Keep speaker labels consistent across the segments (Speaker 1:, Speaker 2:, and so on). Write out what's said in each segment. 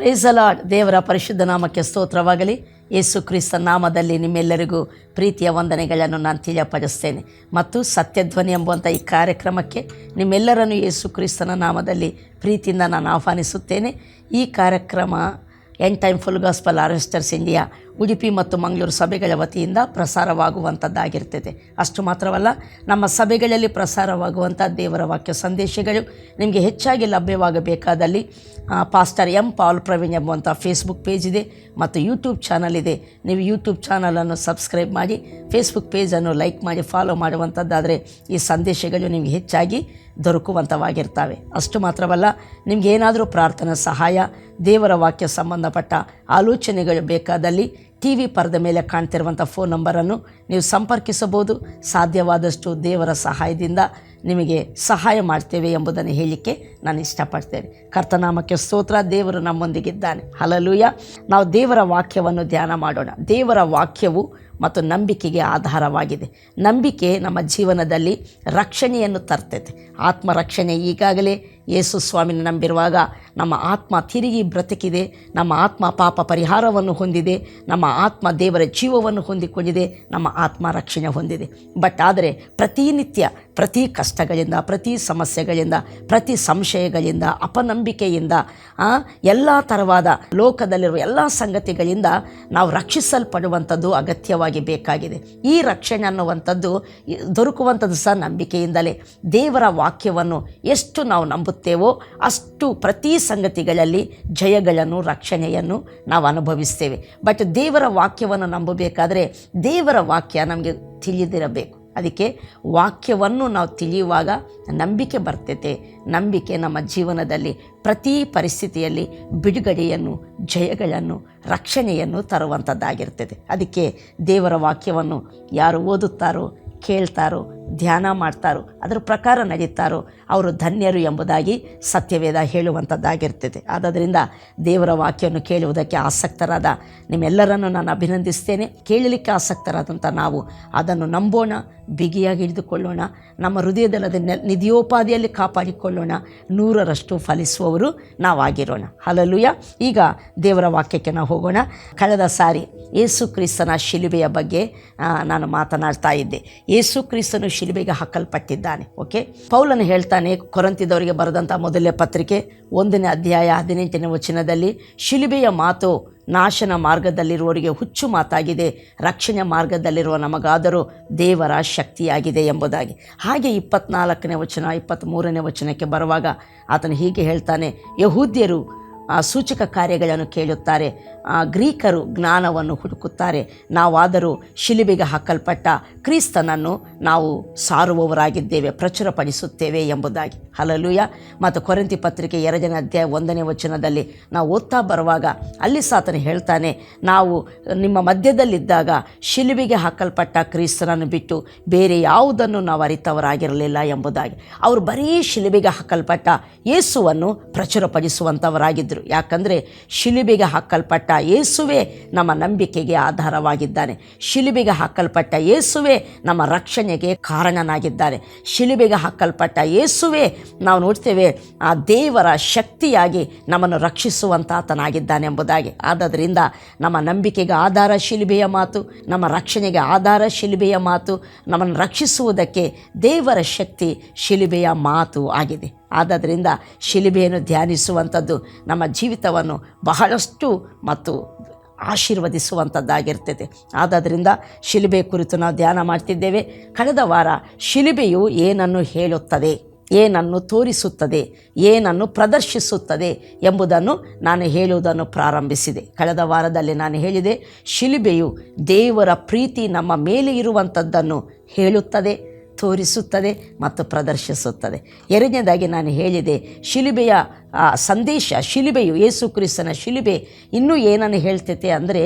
Speaker 1: Praise the lord. ದೇವರ ಪರಿಶುದ್ಧ ನಾಮಕ್ಕೆ ಸ್ತೋತ್ರವಾಗಲಿ. ಯೇಸು ಕ್ರಿಸ್ತ ನಾಮದಲ್ಲಿ ನಿಮ್ಮೆಲ್ಲರಿಗೂ ಪ್ರೀತಿಯ ವಂದನೆಗಳನ್ನು ನಾನು ತಿಳಿಯಪಡಿಸ್ತೇನೆ ಮತ್ತು ಸತ್ಯಧ್ವನಿ ಎಂಬುವಂಥ ಈ ಕಾರ್ಯಕ್ರಮಕ್ಕೆ ನಿಮ್ಮೆಲ್ಲರನ್ನು ಯೇಸು ಕ್ರಿಸ್ತನ ನಾಮದಲ್ಲಿ ಪ್ರೀತಿಯಿಂದ ನಾನು ಆಹ್ವಾನಿಸುತ್ತೇನೆ. ಈ ಕಾರ್ಯಕ್ರಮ end time full gospel harvesters India Udupi ಮತ್ತು ಮಂಗಳೂರು ಸಭೆಗಳ ವತಿಯಿಂದ ಪ್ರಸಾರವಾಗುವಂಥದ್ದಾಗಿರ್ತದೆ. ಅಷ್ಟು ಮಾತ್ರವಲ್ಲ, ನಮ್ಮ ಸಭೆಗಳಲ್ಲಿ ಪ್ರಸಾರವಾಗುವಂಥ ದೇವರ ವಾಕ್ಯ ಸಂದೇಶಗಳು ನಿಮಗೆ ಹೆಚ್ಚಾಗಿ ಲಭ್ಯವಾಗಬೇಕಾದಲ್ಲಿ ಪಾಸ್ಟರ್ ಎಂ ಪಾಲ್ ಪ್ರವೀಣ್ ಎಂಬುವಂಥ ಫೇಸ್ಬುಕ್ ಪೇಜ್ ಇದೆ ಮತ್ತು ಯೂಟ್ಯೂಬ್ ಚಾನಲ್ ಇದೆ. ನೀವು ಯೂಟ್ಯೂಬ್ ಚಾನಲನ್ನು ಸಬ್ಸ್ಕ್ರೈಬ್ ಮಾಡಿ, ಫೇಸ್ಬುಕ್ ಪೇಜನ್ನು ಲೈಕ್ ಮಾಡಿ, ಫಾಲೋ ಮಾಡುವಂಥದ್ದಾದರೆ ಈ ಸಂದೇಶಗಳು ನಿಮಗೆ ಹೆಚ್ಚಾಗಿ ದೊರಕುವಂಥವಾಗಿರ್ತವೆ. ಅಷ್ಟು ಮಾತ್ರವಲ್ಲ, ನಿಮ್ಗೆ ಏನಾದರೂ ಪ್ರಾರ್ಥನಾ ಸಹಾಯ, ದೇವರ ವಾಕ್ಯ ಸಂಬಂಧಪಟ್ಟ ಆಲೋಚನೆಗಳು ಬೇಕಾದಲ್ಲಿ ಟಿ ವಿ ಪರದ ಮೇಲೆ ಕಾಣ್ತಿರುವಂಥ ಫೋನ್ ನಂಬರನ್ನು ನೀವು ಸಂಪರ್ಕಿಸಬಹುದು. ಸಾಧ್ಯವಾದಷ್ಟು ದೇವರ ಸಹಾಯದಿಂದ ನಿಮಗೆ ಸಹಾಯ ಮಾಡ್ತೇವೆ ಎಂಬುದನ್ನು ಹೇಳಲಿಕ್ಕೆ ನಾನು ಇಷ್ಟಪಡ್ತೇನೆ. ಕರ್ತನಾಮಕ್ಕೆ ಸ್ತೋತ್ರ. ದೇವರು ನಮ್ಮೊಂದಿಗಿದ್ದಾನೆ. ಹಲ್ಲೆಲೂಯಾ. ನಾವು ದೇವರ ವಾಕ್ಯವನ್ನು ಧ್ಯಾನ ಮಾಡೋಣ. ದೇವರ ವಾಕ್ಯವು ಮತ್ತು ನಂಬಿಕೆಗೆ ಆಧಾರವಾಗಿದೆ. ನಂಬಿಕೆ ನಮ್ಮ ಜೀವನದಲ್ಲಿ ರಕ್ಷಣೆಯನ್ನು ತರ್ತೈತೆ. ಆತ್ಮರಕ್ಷಣೆ ಈಗಾಗಲೇ ಯೇಸು ಸ್ವಾಮಿನ ನಂಬಿರುವಾಗ ನಮ್ಮ ಆತ್ಮ ತಿರುಗಿ ಬ್ರತಿಕಿದೆ. ನಮ್ಮ ಆತ್ಮ ಪಾಪ ಪರಿಹಾರವನ್ನು ಹೊಂದಿದೆ. ನಮ್ಮ ಆತ್ಮ ದೇವರ ಜೀವವನ್ನು ಹೊಂದಿಕೊಂಡಿದೆ. ನಮ್ಮ ಆತ್ಮ ರಕ್ಷಣೆ ಹೊಂದಿದೆ. ಬಟ್ ಆದರೆ ಪ್ರತಿನಿತ್ಯ ಪ್ರತಿ ಕಷ್ಟಗಳಿಂದ, ಪ್ರತಿ ಸಮಸ್ಯೆಗಳಿಂದ, ಪ್ರತಿ ಸಂಶಯಗಳಿಂದ, ಅಪನಂಬಿಕೆಯಿಂದ, ಎಲ್ಲ ಥರವಾದ ಲೋಕದಲ್ಲಿರುವ ಎಲ್ಲ ಸಂಗತಿಗಳಿಂದ ನಾವು ರಕ್ಷಿಸಲ್ಪಡುವಂಥದ್ದು ಅಗತ್ಯವಾಗಿ ಬೇಕಾಗಿದೆ. ಈ ರಕ್ಷಣೆ ಅನ್ನುವಂಥದ್ದು ದೊರಕುವಂಥದ್ದು ಸಹ ನಂಬಿಕೆಯಿಂದಲೇ. ದೇವರ ವಾಕ್ಯವನ್ನು ಎಷ್ಟು ನಾವು ನಂಬುತ್ತೇವೋ ಅಷ್ಟು ಪ್ರತಿ ಸಂಗತಿಗಳಲ್ಲಿ ಜಯಗಳನ್ನು, ರಕ್ಷಣೆಯನ್ನು ನಾವು ಅನುಭವಿಸ್ತೇವೆ. ಬಟ್ ದೇವರ ವಾಕ್ಯವನ್ನು ನಂಬಬೇಕಾದರೆ ದೇವರ ವಾಕ್ಯ ನಮಗೆ ತಿಳಿದಿರಬೇಕು. ಅದಕ್ಕೆ ವಾಕ್ಯವನ್ನು ನಾವು ತಿಳಿಯುವಾಗ ನಂಬಿಕೆ ಬರ್ತೈತೆ. ನಂಬಿಕೆ ನಮ್ಮ ಜೀವನದಲ್ಲಿ ಪ್ರತಿ ಪರಿಸ್ಥಿತಿಯಲ್ಲಿ ಬಿಡುಗಡೆಯನ್ನು, ಜಯಗಳನ್ನು, ರಕ್ಷಣೆಯನ್ನು ತರುವಂಥದ್ದಾಗಿರ್ತದೆ. ಅದಕ್ಕೆ ದೇವರ ವಾಕ್ಯವನ್ನು ಯಾರು ಓದುತ್ತಾರೋ, ಕೇಳ್ತಾರೋ, ಧ್ಯಾನ ಮಾಡ್ತಾರೋ, ಅದರ ಪ್ರಕಾರ ನಡೀತಾರೋ ಅವರು ಧನ್ಯರು ಎಂಬುದಾಗಿ ಸತ್ಯವೇದ ಹೇಳುವಂಥದ್ದಾಗಿರ್ತದೆ. ಆದ್ದರಿಂದ ದೇವರ ವಾಕ್ಯವನ್ನು ಕೇಳುವುದಕ್ಕೆ ಆಸಕ್ತರಾದ ನಿಮ್ಮೆಲ್ಲರನ್ನು ನಾನು ಅಭಿನಂದಿಸ್ತೇನೆ. ಕೇಳಲಿಕ್ಕೆ ಆಸಕ್ತರಾದಂಥ ನಾವು ಅದನ್ನು ನಂಬೋಣ, ಬಿಗಿಯಾಗಿ ಹಿಡಿದುಕೊಳ್ಳೋಣ, ನಮ್ಮ ಹೃದಯದಲ್ಲಿ ನಿಧಿಯೋಪಾದಿಯಲ್ಲಿ ಕಾಪಾಡಿಕೊಳ್ಳೋಣ, 100ರಷ್ಟು ಫಲಿಸುವವರು ನಾವಾಗಿರೋಣ. ಹಲ್ಲೆಲೂಯಾ. ಈಗ ದೇವರ ವಾಕ್ಯಕ್ಕೆ ನಾವು ಹೋಗೋಣ. ಕಳೆದ ಸಾರಿ ಯೇಸು ಕ್ರಿಸ್ತನ ಶಿಲುಬೆಯ ಬಗ್ಗೆ ನಾನು ಮಾತನಾಡ್ತಾ ಇದ್ದೆ. ಯೇಸು ಕ್ರಿಸ್ತನು ಶಿಲುಬೆಗೆ ಹಾಕಲ್ಪಟ್ಟಿದ್ದಾನೆ. ಓಕೆ, ಪೌಲನು ಹೇಳ್ತಾನೆ ಕೊರಿಂಥದವರಿಗೆ ಬರೆದಂಥ ಮೊದಲನೇ ಪತ್ರಿಕೆ 1ನೇ ಅಧ್ಯಾಯ 18ನೇ ವಚನದಲ್ಲಿ, ಶಿಲುಬೆಯ ಮಾತು ನಾಶನ ಮಾರ್ಗದಲ್ಲಿರುವವರಿಗೆ ಹುಚ್ಚು ಮಾತಾಗಿದೆ, ರಕ್ಷಣೆ ಮಾರ್ಗದಲ್ಲಿರುವ ನಮಗಾದರೂ ದೇವರ ಶಕ್ತಿಯಾಗಿದೆ ಎಂಬುದಾಗಿ. ಹಾಗೆ 24ನೇ ವಚನ 23ನೇ ವಚನಕ್ಕೆ ಬರುವಾಗ ಆತನು ಹೀಗೆ ಹೇಳ್ತಾನೆ, ಯಹೂದ್ಯರು ಸೂಚಕ ಕಾರ್ಯಗಳನ್ನು ಕೇಳುತ್ತಾರೆ, ಗ್ರೀಕರು ಜ್ಞಾನವನ್ನು ಹುಡುಕುತ್ತಾರೆ, ನಾವಾದರೂ ಶಿಲುಬೆಗೆ ಹಾಕಲ್ಪಟ್ಟ ಕ್ರಿಸ್ತನನ್ನು ನಾವು ಸಾರುವವರಾಗಿದ್ದೇವೆ, ಪ್ರಚುರಪಡಿಸುತ್ತೇವೆ ಎಂಬುದಾಗಿ. ಹಲ್ಲೆಲೂಯಾ. ಮತ್ತು ಕೊರಿಂಥಿ ಪತ್ರಿಕೆ 2ನೇ ಅಧ್ಯಾಯ 1ನೇ ವಚನದಲ್ಲಿ ನಾವು ಓದ್ತಾ ಬರುವಾಗ ಅಲ್ಲಿ ಸಾತನು ಹೇಳ್ತಾನೆ, ನಾವು ನಿಮ್ಮ ಮಧ್ಯದಲ್ಲಿದ್ದಾಗ ಶಿಲುಬೆಗೆ ಹಾಕಲ್ಪಟ್ಟ ಕ್ರಿಸ್ತನನ್ನು ಬಿಟ್ಟು ಬೇರೆ ಯಾವುದನ್ನು ನಾವು ಅರಿತವರಾಗಿರಲಿಲ್ಲ ಎಂಬುದಾಗಿ. ಅವರು ಬರೀ ಶಿಲುಬೆಗೆ ಹಾಕಲ್ಪಟ್ಟ ಯೇಸುವನ್ನು ಪ್ರಚುರಪಡಿಸುವಂಥವರಾಗಿದ್ದರು. ಯಾಕಂದರೆ ಶಿಲುಬೆಗೆ ಹಾಕಲ್ಪಟ್ಟ ಯೇಸುವೇ ನಮ್ಮ ನಂಬಿಕೆಗೆ ಆಧಾರವಾಗಿದ್ದಾನೆ. ಶಿಲುಬೆಗೆ ಹಾಕಲ್ಪಟ್ಟ ಯೇಸುವೇ ನಮ್ಮ ರಕ್ಷಣೆಗೆ ಕಾರಣನಾಗಿದ್ದಾನೆ. ಶಿಲುಬೆಗೆ ಹಾಕಲ್ಪಟ್ಟ ಯೇಸುವೇ ನಾವು ನೋಡ್ತೇವೆ ಆ ದೇವರ ಶಕ್ತಿಯಾಗಿ ನಮ್ಮನ್ನು ರಕ್ಷಿಸುವಂಥ ಆತನಾಗಿದ್ದಾನೆ ಎಂಬುದಾಗಿ. ಆದ್ದರಿಂದ ನಮ್ಮ ನಂಬಿಕೆಗೆ ಆಧಾರ ಶಿಲುಬೆಯ ಮಾತು, ನಮ್ಮ ರಕ್ಷಣೆಗೆ ಆಧಾರ ಶಿಲುಬೆಯ ಮಾತು, ನಮ್ಮನ್ನು ರಕ್ಷಿಸುವುದಕ್ಕೆ ದೇವರ ಶಕ್ತಿ ಶಿಲುಬೆಯ ಮಾತು ಆಗಿದೆ. ಆದ್ದರಿಂದ ಶಿಲುಬೆಯನ್ನು ಧ್ಯಾನಿಸುವಂಥದ್ದು ನಮ್ಮ ಜೀವಿತವನ್ನು ಬಹಳಷ್ಟು ಮತ್ತು ಆಶೀರ್ವದಿಸುವಂಥದ್ದಾಗಿರ್ತದೆ. ಆದ್ದರಿಂದ ಶಿಲುಬೆ ಕುರಿತು ನಾವು ಧ್ಯಾನ ಮಾಡ್ತಿದ್ದೇವೆ. ಕಳೆದ ವಾರ ಶಿಲುಬೆಯು ಏನನ್ನು ಹೇಳುತ್ತದೆ, ಏನನ್ನು ತೋರಿಸುತ್ತದೆ, ಏನನ್ನು ಪ್ರದರ್ಶಿಸುತ್ತದೆ ಎಂಬುದನ್ನು ನಾನು ಹೇಳುವುದನ್ನು ಪ್ರಾರಂಭಿಸಿದೆ. ಕಳೆದ ವಾರದಲ್ಲಿ ನಾನು ಹೇಳಿದೆ, ಶಿಲುಬೆಯು ದೇವರ ಪ್ರೀತಿ ನಮ್ಮ ಮೇಲೆ ಇರುವಂಥದ್ದನ್ನು ಹೇಳುತ್ತದೆ, ತೋರಿಸುತ್ತದೆ ಮತ್ತು ಪ್ರದರ್ಶಿಸುತ್ತದೆ. ಎರಡನೇದಾಗಿ ನಾನು ಹೇಳಿದೆ, ಶಿಲುಬೆಯ ಸಂದೇಶ, ಶಿಲುಬೆಯು, ಯೇಸು ಕ್ರಿಸ್ತನ ಶಿಲುಬೆ ಇನ್ನೂ ಏನನ್ನು ಹೇಳ್ತೈತೆ ಅಂದರೆ,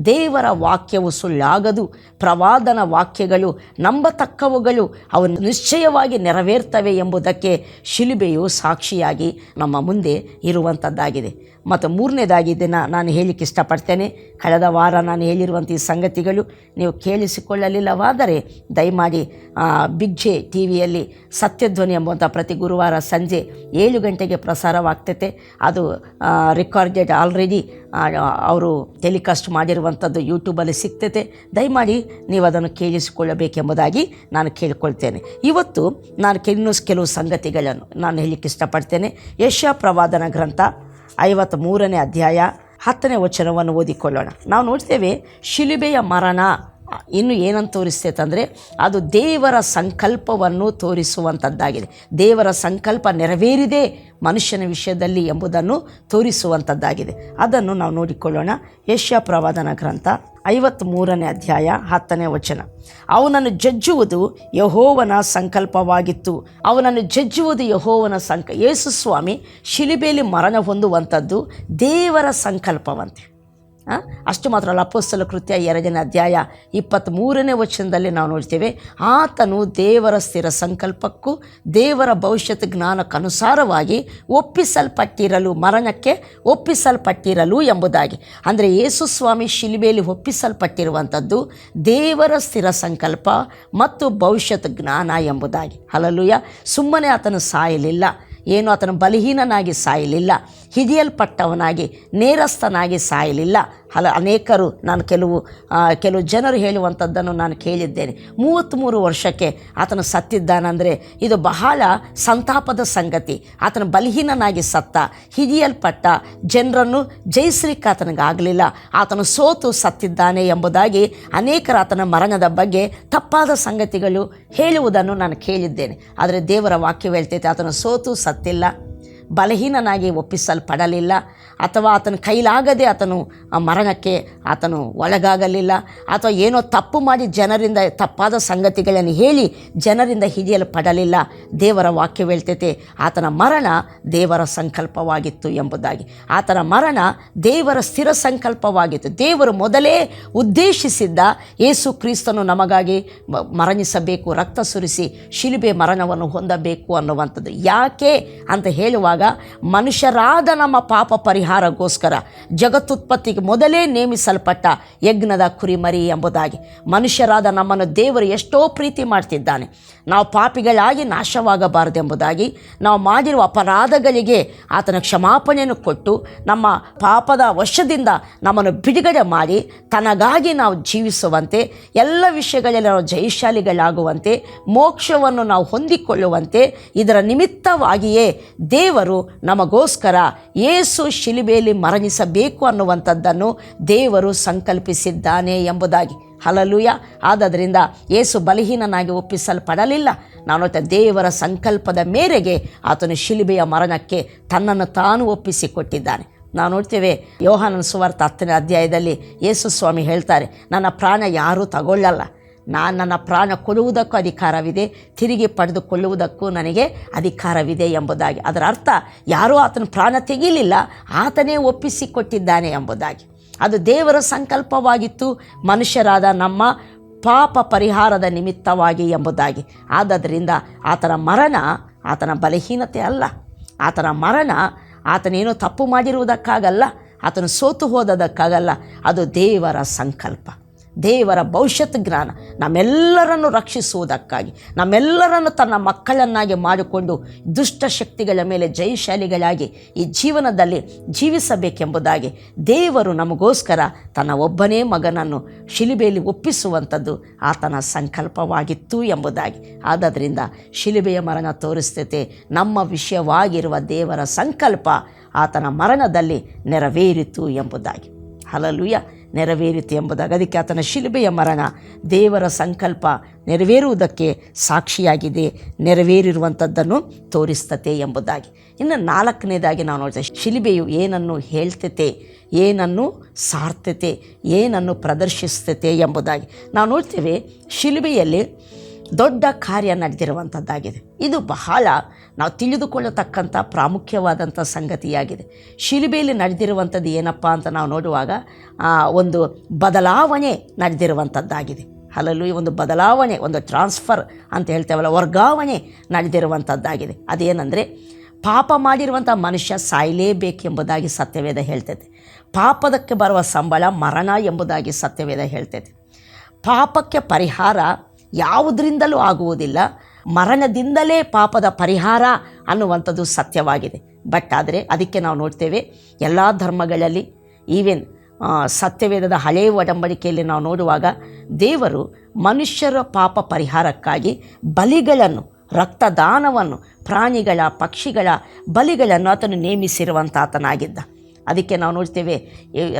Speaker 1: ದೇವರ ವಾಕ್ಯವು ಸುಳ್ಳಾಗದು, ಪ್ರವಾದನ ವಾಕ್ಯಗಳು ನಂಬತಕ್ಕವುಗಳು, ಅವು ನಿಶ್ಚಯವಾಗಿ ನೆರವೇರ್ತವೆ ಎಂಬುದಕ್ಕೆ ಶಿಲುಬೆಯು ಸಾಕ್ಷಿಯಾಗಿ ನಮ್ಮ ಮುಂದೆ ಇರುವಂಥದ್ದಾಗಿದೆ. ಮತ್ತು ಮೂರನೇದಾಗಿ ಇದನ್ನು ನಾನು ಹೇಳಲಿಕ್ಕೆ ಇಷ್ಟಪಡ್ತೇನೆ. ಕಳೆದ ವಾರ ನಾನು ಹೇಳಿರುವಂಥ ಈ ಸಂಗತಿಗಳು ನೀವು ಕೇಳಿಸಿಕೊಳ್ಳಲಿಲ್ಲವಾದರೆ ದಯಮಾಡಿ ಬಿಗ್ ಜೆ ಟಿ ವಿಯಲ್ಲಿ ಸತ್ಯಧ್ವನಿ ಎಂಬುವಂಥ ಪ್ರತಿ ಗುರುವಾರ ಸಂಜೆ 7 ಗಂಟೆಗೆ ಪ್ರಸಾರವಾಗ್ತದೆ ಆಗ್ತೈತೆ. ಅದು ರೆಕಾರ್ಡೆಡ್ ಆಲ್ರೆಡಿ ಅವರು ಟೆಲಿಕಾಸ್ಟ್ ಮಾಡಿರುವಂಥದ್ದು ಯೂಟ್ಯೂಬಲ್ಲಿ ಸಿಗ್ತೈತೆ. ದಯಮಾಡಿ ನೀವು ಅದನ್ನು ಕೇಳಿಸಿಕೊಳ್ಳಬೇಕೆಂಬುದಾಗಿ ನಾನು ಕೇಳಿಕೊಳ್ತೇನೆ. ಇವತ್ತು ನಾನು ಕೆಲವು ಸಂಗತಿಗಳನ್ನು ನಾನು ಹೇಳಲಿಕ್ಕೆ ಇಷ್ಟಪಡ್ತೇನೆ. ಯೆಶಾಯ ಪ್ರವಾದನ ಗ್ರಂಥ 53ನೇ ಅಧ್ಯಾಯ 10ನೇ ವಚನವನ್ನು ಓದಿಕೊಳ್ಳೋಣ. ನಾವು ನೋಡ್ತೇವೆ, ಶಿಲುಬೆಯ ಮರಣ ಇನ್ನು ಏನಂತ ತೋರಿಸ್ತೈತೆ ಅಂದರೆ ಅದು ದೇವರ ಸಂಕಲ್ಪವನ್ನು ತೋರಿಸುವಂಥದ್ದಾಗಿದೆ. ದೇವರ ಸಂಕಲ್ಪ ನೆರವೇರಿದೆ ಮನುಷ್ಯನ ವಿಷಯದಲ್ಲಿ ಎಂಬುದನ್ನು ತೋರಿಸುವಂಥದ್ದಾಗಿದೆ. ಅದನ್ನು ನಾವು ನೋಡಿಕೊಳ್ಳೋಣ. ಯೆಶಾಯ ಪ್ರವಾದನ ಗ್ರಂಥ 53ನೇ ಅಧ್ಯಾಯ 10ನೇ ವಚನ. ಅವನನ್ನು ಜಜ್ಜುವುದು ಯೆಹೋವನ ಸಂಕಲ್ಪವಾಗಿತ್ತು. ಅವನನ್ನು ಜಜ್ಜುವುದು ಯೆಹೋವನ ಯೇಸು ಸ್ವಾಮಿ ಶಿಲುಬೆಯಲ್ಲಿ ಮರಣ ಹೊಂದುವಂಥದ್ದು ದೇವರ ಸಂಕಲ್ಪವಂತೆ. ಅಷ್ಟು ಮಾತ್ರ ಅಲ್ಲ, ಅಪೊಸ್ತಲ ಕೃತ್ಯ 2ನೇ ಅಧ್ಯಾಯ 23ನೇ ವಚನದಲ್ಲಿ ನಾವು ನೋಡ್ತೇವೆ, ಆತನು ದೇವರ ಸ್ಥಿರ ಸಂಕಲ್ಪಕ್ಕೂ ದೇವರ ಭವಿಷ್ಯತ್ ಜ್ಞಾನಕ್ಕನುಸಾರವಾಗಿ ಒಪ್ಪಿಸಲ್ಪಟ್ಟಿರಲು, ಮರಣಕ್ಕೆ ಒಪ್ಪಿಸಲ್ಪಟ್ಟಿರಲು ಎಂಬುದಾಗಿ. ಅಂದರೆ ಯೇಸು ಸ್ವಾಮಿ ಶಿಲುಬೆಯಲ್ಲಿ ಒಪ್ಪಿಸಲ್ಪಟ್ಟಿರುವಂಥದ್ದು ದೇವರ ಸ್ಥಿರ ಸಂಕಲ್ಪ ಮತ್ತು ಭವಿಷ್ಯತ್ ಜ್ಞಾನ ಎಂಬುದಾಗಿ. ಹಲ್ಲೆಲೂಯಾ. ಸುಮ್ಮನೆ ಆತನು ಸಾಯಲಿಲ್ಲ, ಏನು ಆತನು ಬಲಹೀನನಾಗಿ ಸಾಯಲಿಲ್ಲ, ಹಿಡಿಯಲ್ಪಟ್ಟವನಾಗಿ ನೇರಸ್ಥನಾಗಿ ಸಾಯಲಿಲ್ಲ. ಅನೇಕರು ನಾನು ಕೆಲವು ಜನರು ಹೇಳುವಂಥದ್ದನ್ನು ನಾನು ಕೇಳಿದ್ದೇನೆ. 33 ವರ್ಷಕ್ಕೆ ಆತನು ಸತ್ತಿದ್ದಾನಂದರೆ ಇದು ಬಹಳ ಸಂತಾಪದ ಸಂಗತಿ. ಆತನು ಬಲಹೀನನಾಗಿ ಸತ್ತ, ಹಿಡಿಯಲ್ಪಟ್ಟ, ಜನರನ್ನು ಜಯಿಸಲಿಕ್ಕೆ ಆತನಿಗಾಗಲಿಲ್ಲ, ಆತನು ಸೋತು ಸತ್ತಿದ್ದಾನೆ ಎಂಬುದಾಗಿ ಅನೇಕರು ಆತನ ಮರಣದ ಬಗ್ಗೆ ತಪ್ಪಾದ ಸಂಗತಿಗಳು ಹೇಳುವುದನ್ನು ನಾನು ಕೇಳಿದ್ದೇನೆ. ಆದರೆ ದೇವರ ವಾಕ್ಯವು ಹೇಳ್ತೈತೆ, ಆತನು ಸೋತು ಸತ್ತಿಲ್ಲ, ಬಲಹೀನನಾಗಿ ಒಪ್ಪಿಸಲ್ಪಡಲಿಲ್ಲ, ಅಥವಾ ಆತನ ಕೈಲಾಗದೆ ಆತನು ಮರಣಕ್ಕೆ ಆತನು ಒಳಗಾಗಲಿಲ್ಲ, ಅಥವಾ ಏನೋ ತಪ್ಪು ಮಾಡಿ ಜನರಿಂದ ತಪ್ಪಾದ ಸಂಗತಿಗಳನ್ನು ಹೇಳಿ ಜನರಿಂದ ಹಿಡಿಯಲ್ಪಡಲಿಲ್ಲ. ದೇವರ ವಾಕ್ಯ ಹೇಳ್ತೈತೆ ಆತನ ಮರಣ ದೇವರ ಸಂಕಲ್ಪವಾಗಿತ್ತು ಎಂಬುದಾಗಿ. ಆತನ ಮರಣ ದೇವರ ಸ್ಥಿರ ಸಂಕಲ್ಪವಾಗಿತ್ತು. ದೇವರು ಮೊದಲೇ ಉದ್ದೇಶಿಸಿದ್ದ ಯೇಸು ಕ್ರಿಸ್ತನು ನಮಗಾಗಿ ಮರಣಿಸಬೇಕು, ರಕ್ತ ಸುರಿಸಿ ಶಿಲುಬೆ ಮರಣವನ್ನು ಹೊಂದಬೇಕು ಅನ್ನುವಂಥದ್ದು. ಯಾಕೆ ಅಂತ ಹೇಳುವಾಗ, ಮನುಷ್ಯರಾದ ನಮ್ಮ ಪಾಪ ಪರಿಹಾರಕ್ಕೋಸ್ಕರ ಜಗತ್ತುತ್ಪತ್ತಿಗೆ ಮೊದಲೇ ನೇಮಿಸಲ್ಪಟ್ಟ ಯಜ್ಞದ ಕುರಿಮರಿ ಎಂಬುದಾಗಿ. ಮನುಷ್ಯರಾದ ನಮ್ಮನ್ನು ದೇವರು ಎಷ್ಟೋ ಪ್ರೀತಿ ಮಾಡ್ತಿದ್ದಾನೆ. ನಾವು ಪಾಪಿಗಳಾಗಿ ನಾಶವಾಗಬಾರದೆಂಬುದಾಗಿ, ನಾವು ಮಾಡಿರುವ ಅಪರಾಧಗಳಿಗೆ ಆತನ ಕ್ಷಮಾಪಣೆಯನ್ನು ಕೊಟ್ಟು ನಮ್ಮ ಪಾಪದ ವಶದಿಂದ ನಮ್ಮನ್ನು ಬಿಡುಗಡೆ ಮಾಡಿ ತನಗಾಗಿ ನಾವು ಜೀವಿಸುವಂತೆ, ಎಲ್ಲ ವಿಷಯಗಳಲ್ಲಿ ನಾವು ಜಯಶಾಲಿಗಳಾಗುವಂತೆ, ಮೋಕ್ಷವನ್ನು ನಾವು ಹೊಂದಿಕೊಳ್ಳುವಂತೆ, ಇದರ ನಿಮಿತ್ತವಾಗಿಯೇ ದೇವರು ನಮಗೋಸ್ಕರ ಯೇಸು ಶಿಲುಬೆಯಲ್ಲಿ ಮರಣಿಸಬೇಕು ಅನ್ನುವಂಥದ್ದನ್ನು ದೇವರು ಸಂಕಲ್ಪಿಸಿದ್ದಾನೆ ಎಂಬುದಾಗಿ. ಹಲ್ಲೆಲೂಯಾ. ಆದ್ದರಿಂದ ಯೇಸು ಬಲಹೀನನಾಗಿ ಒಪ್ಪಿಸಲ್ಪಡಲಿಲ್ಲ. ನಾನು ದೇವರ ಸಂಕಲ್ಪದ ಮೇರೆಗೆ ಆತನು ಶಿಲುಬೆಯ ಮರಣಕ್ಕೆ ತನ್ನನ್ನು ತಾನು ಒಪ್ಪಿಸಿಕೊಟ್ಟಿದ್ದಾನೆ. ನಾವು ನೋಡ್ತೇವೆ, ಯೋಹಾನನ ಸುವಾರ್ತೆ 10ನೇ ಅಧ್ಯಾಯದಲ್ಲಿ ಯೇಸು ಸ್ವಾಮಿ ಹೇಳ್ತಾರೆ, ನನ್ನ ಪ್ರಾಣ ಯಾರೂ ತಗೊಳ್ಳಲ್ಲ, ನನ್ನ ಪ್ರಾಣ ಕೊಡುವುದಕ್ಕೂ ಅಧಿಕಾರವಿದೆ, ತಿರುಗಿ ಪಡೆದುಕೊಳ್ಳುವುದಕ್ಕೂ ನನಗೆ ಅಧಿಕಾರವಿದೆ ಎಂಬುದಾಗಿ. ಅದರ ಅರ್ಥ ಯಾರೂ ಆತನ ಪ್ರಾಣ ತೆಗೀಲಿಲ್ಲ, ಆತನೇ ಒಪ್ಪಿಸಿಕೊಟ್ಟಿದ್ದಾನೆ ಎಂಬುದಾಗಿ. ಅದು ದೇವರ ಸಂಕಲ್ಪವಾಗಿತ್ತು ಮನುಷ್ಯರಾದ ನಮ್ಮ ಪಾಪ ಪರಿಹಾರದ ನಿಮಿತ್ತವಾಗಿ ಎಂಬುದಾಗಿ. ಆದ್ದರಿಂದ ಆತನ ಮರಣ ಆತನ ಬಲಹೀನತೆ ಅಲ್ಲ, ಆತನ ಮರಣ ಆತನೇನೋ ತಪ್ಪು ಮಾಡಿರುವುದಕ್ಕಾಗಲ್ಲ, ಆತನು ಸೋತು ಹೋದದಕ್ಕಾಗಲ್ಲ. ಅದು ದೇವರ ಸಂಕಲ್ಪ, ದೇವರ ಭವಿಷ್ಯತ್ ಜ್ಞಾನ, ನಮ್ಮೆಲ್ಲರನ್ನು ರಕ್ಷಿಸುವುದಕ್ಕಾಗಿ, ನಮ್ಮೆಲ್ಲರನ್ನು ತನ್ನ ಮಕ್ಕಳನ್ನಾಗಿ ಮಾಡಿಕೊಂಡು ದುಷ್ಟ ಶಕ್ತಿಗಳ ಮೇಲೆ ಜಯಶಾಲಿಗಳಾಗಿ ಈ ಜೀವನದಲ್ಲಿ ಜೀವಿಸಬೇಕೆಂಬುದಾಗಿ ದೇವರು ನಮಗೋಸ್ಕರ ತನ್ನ ಒಬ್ಬನೇ ಮಗನನ್ನು ಶಿಲುಬೆಯಲ್ಲಿ ಒಪ್ಪಿಸುವಂಥದ್ದು ಆತನ ಸಂಕಲ್ಪವಾಗಿತ್ತು ಎಂಬುದಾಗಿ. ಆದ್ದರಿಂದ ಶಿಲುಬೆಯ ಮರಣ ತೋರಿಸ್ತೈತೆ ನಮ್ಮ ವಿಷಯವಾಗಿರುವ ದೇವರ ಸಂಕಲ್ಪ ಆತನ ಮರಣದಲ್ಲಿ ನೆರವೇರಿತು ಎಂಬುದಾಗಿ. ಹಲ್ಲೆಲೂಯಾ. ನೆರವೇರಿತು ಎಂಬುದಾಗಿ. ಅದಕ್ಕೆ ಆತನ ಶಿಲುಬೆಯ ಮರಣ ದೇವರ ಸಂಕಲ್ಪ ನೆರವೇರುವುದಕ್ಕೆ ಸಾಕ್ಷಿಯಾಗಿದೆ, ನೆರವೇರಿರುವಂಥದ್ದನ್ನು ತೋರಿಸ್ತತೆ ಎಂಬುದಾಗಿ. ಇನ್ನು 4ನೇದಾಗಿ ನಾವು ನೋಡ್ತೇವೆ, ಶಿಲುಬೆಯು ಏನನ್ನು ಹೇಳ್ತತೆ, ಏನನ್ನು ಸಾರ್ತತೆ, ಏನನ್ನು ಪ್ರದರ್ಶಿಸ್ತತೆ ಎಂಬುದಾಗಿ. ನಾವು ನೋಡ್ತೇವೆ, ಶಿಲುಬೆಯಲ್ಲಿ ದೊಡ್ಡ ಕಾರ್ಯ ನಡೆದಿರುವಂಥದ್ದಾಗಿದೆ. ಇದು ಬಹಳ ನಾವು ತಿಳಿದುಕೊಳ್ಳತಕ್ಕಂಥ ಪ್ರಾಮುಖ್ಯವಾದಂಥ ಸಂಗತಿಯಾಗಿದೆ. ಶಿಲುಬೆಯಲ್ಲಿ ನಡೆದಿರುವಂಥದ್ದು ಏನಪ್ಪ ಅಂತ ನಾವು ನೋಡುವಾಗ ಒಂದು ಬದಲಾವಣೆ ನಡೆದಿರುವಂಥದ್ದಾಗಿದೆ. ಅಲ್ಲೂ ಒಂದು ಬದಲಾವಣೆ, ಒಂದು ಟ್ರಾನ್ಸ್ಫರ್ ಅಂತ ಹೇಳ್ತೇವಲ್ಲ, ವರ್ಗಾವಣೆ ನಡೆದಿರುವಂಥದ್ದಾಗಿದೆ. ಅದೇನೆಂದರೆ, ಪಾಪ ಮಾಡಿರುವಂಥ ಮನುಷ್ಯ ಸಾಯಲೇಬೇಕೆಂಬುದಾಗಿ ಸತ್ಯವೇದ ಹೇಳ್ತೈತೆ. ಪಾಪದಕ್ಕೆ ಬರುವ ಸಂಬಳ ಮರಣ ಎಂಬುದಾಗಿ ಸತ್ಯವೇದ ಹೇಳ್ತೈತೆ. ಪಾಪಕ್ಕೆ ಪರಿಹಾರ ಯಾವುದರಿಂದಲೂ ಆಗುವುದಿಲ್ಲ. ಮರಣದಿಂದಲೇ ಪಾಪದ ಪರಿಹಾರ ಅನ್ನುವಂಥದ್ದು ಸತ್ಯವಾಗಿದೆ. ಬಟ್ ಆದರೆ ಅದಕ್ಕೆ ನಾವು ನೋಡ್ತೇವೆ ಎಲ್ಲ ಧರ್ಮಗಳಲ್ಲಿ, ಈವನ್ ಸತ್ಯವೇದದ ಹಳೆಯ ಒಡಂಬಡಿಕೆಯಲ್ಲಿ ನಾವು ನೋಡುವಾಗ ದೇವರು ಮನುಷ್ಯರ ಪಾಪ ಪರಿಹಾರಕ್ಕಾಗಿ ಬಲಿಗಳನ್ನು, ರಕ್ತದಾನವನ್ನು, ಪ್ರಾಣಿಗಳ ಪಕ್ಷಿಗಳ ಬಲಿಗಳನ್ನು ಆತನು ನೇಮಿಸಿರುವಂಥ ಆತನಾಗಿದ್ದ. ಅದಕ್ಕೆ ನಾವು ನೋಡ್ತೇವೆ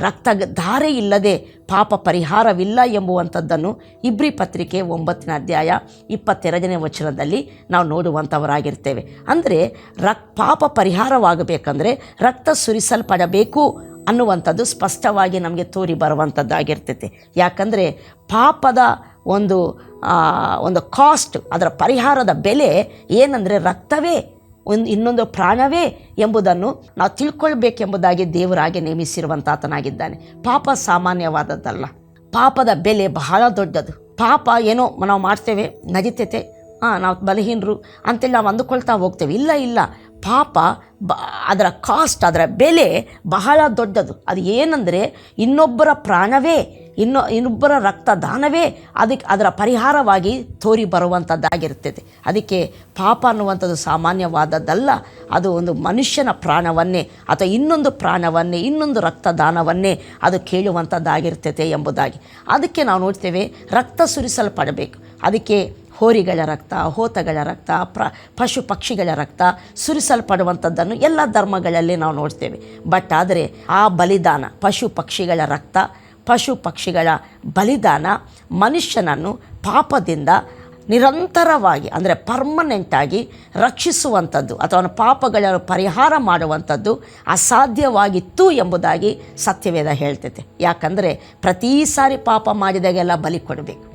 Speaker 1: ರಕ್ತಧಾರೆ ಇಲ್ಲದೆ ಪಾಪ ಪರಿಹಾರವಿಲ್ಲ ಎಂಬುವಂಥದ್ದನ್ನು ಇಬ್ರಿ ಪತ್ರಿಕೆ 9ನೇ ಅಧ್ಯಾಯ 22ನೇ ವಚನದಲ್ಲಿ ನಾವು ನೋಡುವಂಥವರಾಗಿರ್ತೇವೆ. ಅಂದರೆ ಪಾಪ ಪರಿಹಾರವಾಗಬೇಕಂದ್ರೆ ರಕ್ತ ಸುರಿಸಲ್ಪಡಬೇಕು ಅನ್ನುವಂಥದ್ದು ಸ್ಪಷ್ಟವಾಗಿ ನಮಗೆ ತೋರಿ ಬರುವಂಥದ್ದಾಗಿರ್ತೈತೆ. ಯಾಕಂದರೆ ಪಾಪದ ಒಂದು ಕಾಸ್ಟ್, ಅದರ ಪರಿಹಾರದ ಬೆಲೆ ಏನಂದರೆ ರಕ್ತವೇ, ಇನ್ನೊಂದು ಪ್ರಾಣವೇ ಎಂಬುದನ್ನು ನಾವು ತಿಳ್ಕೊಳ್ಬೇಕೆಂಬುದಾಗಿ ದೇವರಾಗಿ ನೇಮಿಸಿರುವಂಥ ಆತನಾಗಿದ್ದಾನೆ. ಪಾಪ ಸಾಮಾನ್ಯವಾದದ್ದಲ್ಲ, ಪಾಪದ ಬೆಲೆ ಬಹಳ ದೊಡ್ಡದು. ಪಾಪ ಏನೋ ನಾವು ಮಾಡ್ತೇವೆ, ನಡೀತೈತೆ, ನಾವು ಬಲಹೀನರು ಅಂತೇಳಿ ನಾವು ಅಂದುಕೊಳ್ತಾ ಹೋಗ್ತೇವೆ. ಇಲ್ಲ, ಪಾಪ ಅದರ ಕಾಸ್ಟ್, ಅದರ ಬೆಲೆ ಬಹಳ ದೊಡ್ಡದು. ಅದು ಏನಂದರೆ ಇನ್ನೊಬ್ಬರ ಪ್ರಾಣವೇ, ಇನ್ನೊಬ್ಬರ ರಕ್ತದಾನವೇ ಅದರ ಪರಿಹಾರವಾಗಿ ತೋರಿ ಬರುವಂಥದ್ದಾಗಿರ್ತದೆ. ಅದಕ್ಕೆ ಪಾಪ ಅನ್ನುವಂಥದ್ದು ಸಾಮಾನ್ಯವಾದದ್ದಲ್ಲ. ಅದು ಒಂದು ಮನುಷ್ಯನ ಪ್ರಾಣವನ್ನೇ ಅಥವಾ ಇನ್ನೊಂದು ಪ್ರಾಣವನ್ನೇ, ಇನ್ನೊಂದು ರಕ್ತದಾನವನ್ನೇ ಅದು ಕೇಳುವಂಥದ್ದಾಗಿರ್ತದೆ ಎಂಬುದಾಗಿ. ಅದಕ್ಕೆ ನಾವು ನೋಡ್ತೇವೆ ರಕ್ತ ಸುರಿಸಲ್ಪಡಬೇಕು. ಅದಕ್ಕೆ ಹೋರಿಗಳ ರಕ್ತ, ಹೋತಗಳ ರಕ್ತ, ಪಶು ಪಕ್ಷಿಗಳ ರಕ್ತ ಸುರಿಸಲ್ಪಡುವಂಥದ್ದನ್ನು ಎಲ್ಲ ಧರ್ಮಗಳಲ್ಲಿ ನಾವು ನೋಡ್ತೇವೆ. ಬಟ್ ಆದರೆ ಆ ಬಲಿದಾನ, ಪಶು ಪಕ್ಷಿಗಳ ರಕ್ತ, ಪಶು ಪಕ್ಷಿಗಳ ಬಲಿದಾನ ಮನುಷ್ಯನನ್ನು ಪಾಪದಿಂದ ನಿರಂತರವಾಗಿ, ಅಂದರೆ ಪರ್ಮನೆಂಟಾಗಿ ರಕ್ಷಿಸುವಂಥದ್ದು ಅಥವಾ ಪಾಪಗಳನ್ನು ಪರಿಹಾರ ಮಾಡುವಂಥದ್ದು ಅಸಾಧ್ಯವಾಗಿತ್ತು ಎಂಬುದಾಗಿ ಸತ್ಯವೇದ ಹೇಳ್ತೈತೆ. ಯಾಕಂದರೆ ಪ್ರತಿ ಸಾರಿ ಪಾಪ ಮಾಡಿದಾಗೆಲ್ಲ ಬಲಿ ಕೊಡಬೇಕು,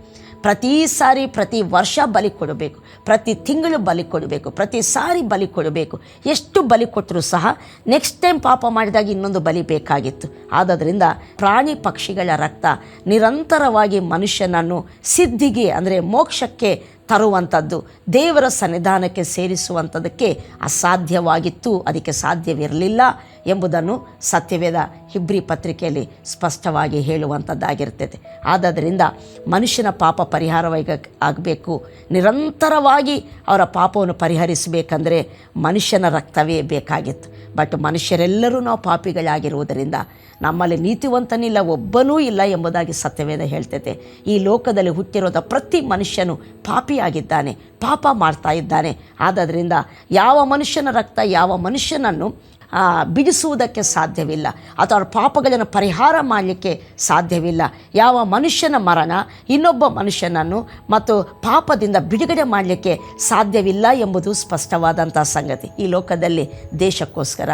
Speaker 1: ಪ್ರತಿ ಸಾರಿ ಪ್ರತಿ ವರ್ಷ ಬಲಿ ಕೊಡಬೇಕು, ಪ್ರತಿ ತಿಂಗಳು ಬಲಿ ಕೊಡಬೇಕು, ಪ್ರತಿ ಸಾರಿ ಬಲಿ ಕೊಡಬೇಕು. ಎಷ್ಟು ಬಲಿ ಕೊಟ್ಟರೂ ಸಹ ನೆಕ್ಸ್ಟ್ ಟೈಮ್ ಪಾಪ ಮಾಡಿದಾಗ ಇನ್ನೊಂದು ಬಲಿ ಬೇಕಾಗಿತ್ತು. ಆದ್ದರಿಂದ ಪ್ರಾಣಿ ಪಕ್ಷಿಗಳ ರಕ್ತ ನಿರಂತರವಾಗಿ ಮನುಷ್ಯನನ್ನು ಸಿದ್ಧಿಗೆ, ಅಂದರೆ ಮೋಕ್ಷಕ್ಕೆ ತರುವಂಥದ್ದು, ದೇವರ ಸನ್ನಿಧಾನಕ್ಕೆ ಸೇರಿಸುವಂಥದ್ದಕ್ಕೆ ಅಸಾಧ್ಯವಾಗಿತ್ತು, ಅದಕ್ಕೆ ಸಾಧ್ಯವಿರಲಿಲ್ಲ ಎಂಬುದನ್ನು ಸತ್ಯವೇದ ಇಬ್ರಿ ಪತ್ರಿಕೆಯಲ್ಲಿ ಸ್ಪಷ್ಟವಾಗಿ ಹೇಳುವಂಥದ್ದಾಗಿರ್ತದೆ. ಆದ್ದರಿಂದ ಮನುಷ್ಯನ ಪಾಪ ಪರಿಹಾರವಾಗಿ ಆಗಬೇಕು, ನಿರಂತರವಾಗಿ ಅವರ ಪಾಪವನ್ನು ಪರಿಹರಿಸಬೇಕಂದ್ರೆ ಮನುಷ್ಯನ ರಕ್ತವೇ ಬೇಕಾಗಿತ್ತು. ಬಟ್ ಮನುಷ್ಯರೆಲ್ಲರೂ ನಾವು ಪಾಪಿಗಳಾಗಿರುವುದರಿಂದ ನಮ್ಮಲ್ಲಿ ನೀತಿವಂತನಿಲ್ಲ, ಒಬ್ಬನೂ ಇಲ್ಲ ಎಂಬುದಾಗಿ ಸತ್ಯವೇದ ಹೇಳ್ತೈತೆ. ಈ ಲೋಕದಲ್ಲಿ ಹುಟ್ಟಿರೋದ ಪ್ರತಿ ಮನುಷ್ಯನು ಪಾಪಿಯಾಗಿದ್ದಾನೆ, ಪಾಪ ಮಾಡ್ತಾ ಇದ್ದಾನೆ. ಆದ್ದರಿಂದ ಯಾವ ಮನುಷ್ಯನ ರಕ್ತ ಯಾವ ಮನುಷ್ಯನನ್ನು ಬಿಡಿಸುವುದಕ್ಕೆ ಸಾಧ್ಯವಿಲ್ಲ, ಅಥವಾ ಪಾಪಗಳನ್ನು ಪರಿಹಾರ ಮಾಡಲಿಕ್ಕೆ ಸಾಧ್ಯವಿಲ್ಲ. ಯಾವ ಮನುಷ್ಯನ ಮರಣ ಇನ್ನೊಬ್ಬ ಮನುಷ್ಯನನ್ನು ಮತ್ತು ಪಾಪದಿಂದ ಬಿಡುಗಡೆ ಮಾಡಲಿಕ್ಕೆ ಸಾಧ್ಯವಿಲ್ಲ ಎಂಬುದು ಸ್ಪಷ್ಟವಾದಂಥ ಸಂಗತಿ. ಈ ಲೋಕದಲ್ಲಿ ದೇಶಕ್ಕೋಸ್ಕರ,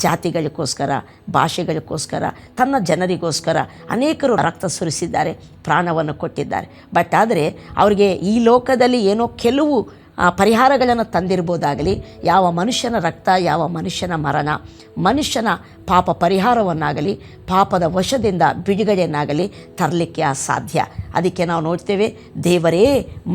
Speaker 1: ಜಾತಿಗಳಿಗೋಸ್ಕರ, ಭಾಷೆಗಳಿಗೋಸ್ಕರ, ತನ್ನ ಜನರಿಗೋಸ್ಕರ ಅನೇಕರು ರಕ್ತ ಸುರಿಸಿದ್ದಾರೆ, ಪ್ರಾಣವನ್ನು ಕೊಟ್ಟಿದ್ದಾರೆ. ಬಟ್ ಆದರೆ ಅವರಿಗೆ ಈ ಲೋಕದಲ್ಲಿ ಏನೋ ಕೆಲವು ಪರಿಹಾರಗಳನ್ನು ತಂದಿರ್ಬೋದಾಗಲಿ, ಯಾವ ಮನುಷ್ಯನ ರಕ್ತ, ಯಾವ ಮನುಷ್ಯನ ಮರಣ ಮನುಷ್ಯನ ಪಾಪ ಪರಿಹಾರವನ್ನಾಗಲಿ, ಪಾಪದ ವಶದಿಂದ ಬಿಡುಗಡೆಯನ್ನಾಗಲಿ ತರಲಿಕ್ಕೆ ಅಸಾಧ್ಯ. ಅದಕ್ಕೆ ನಾವು ನೋಡ್ತೇವೆ, ದೇವರೇ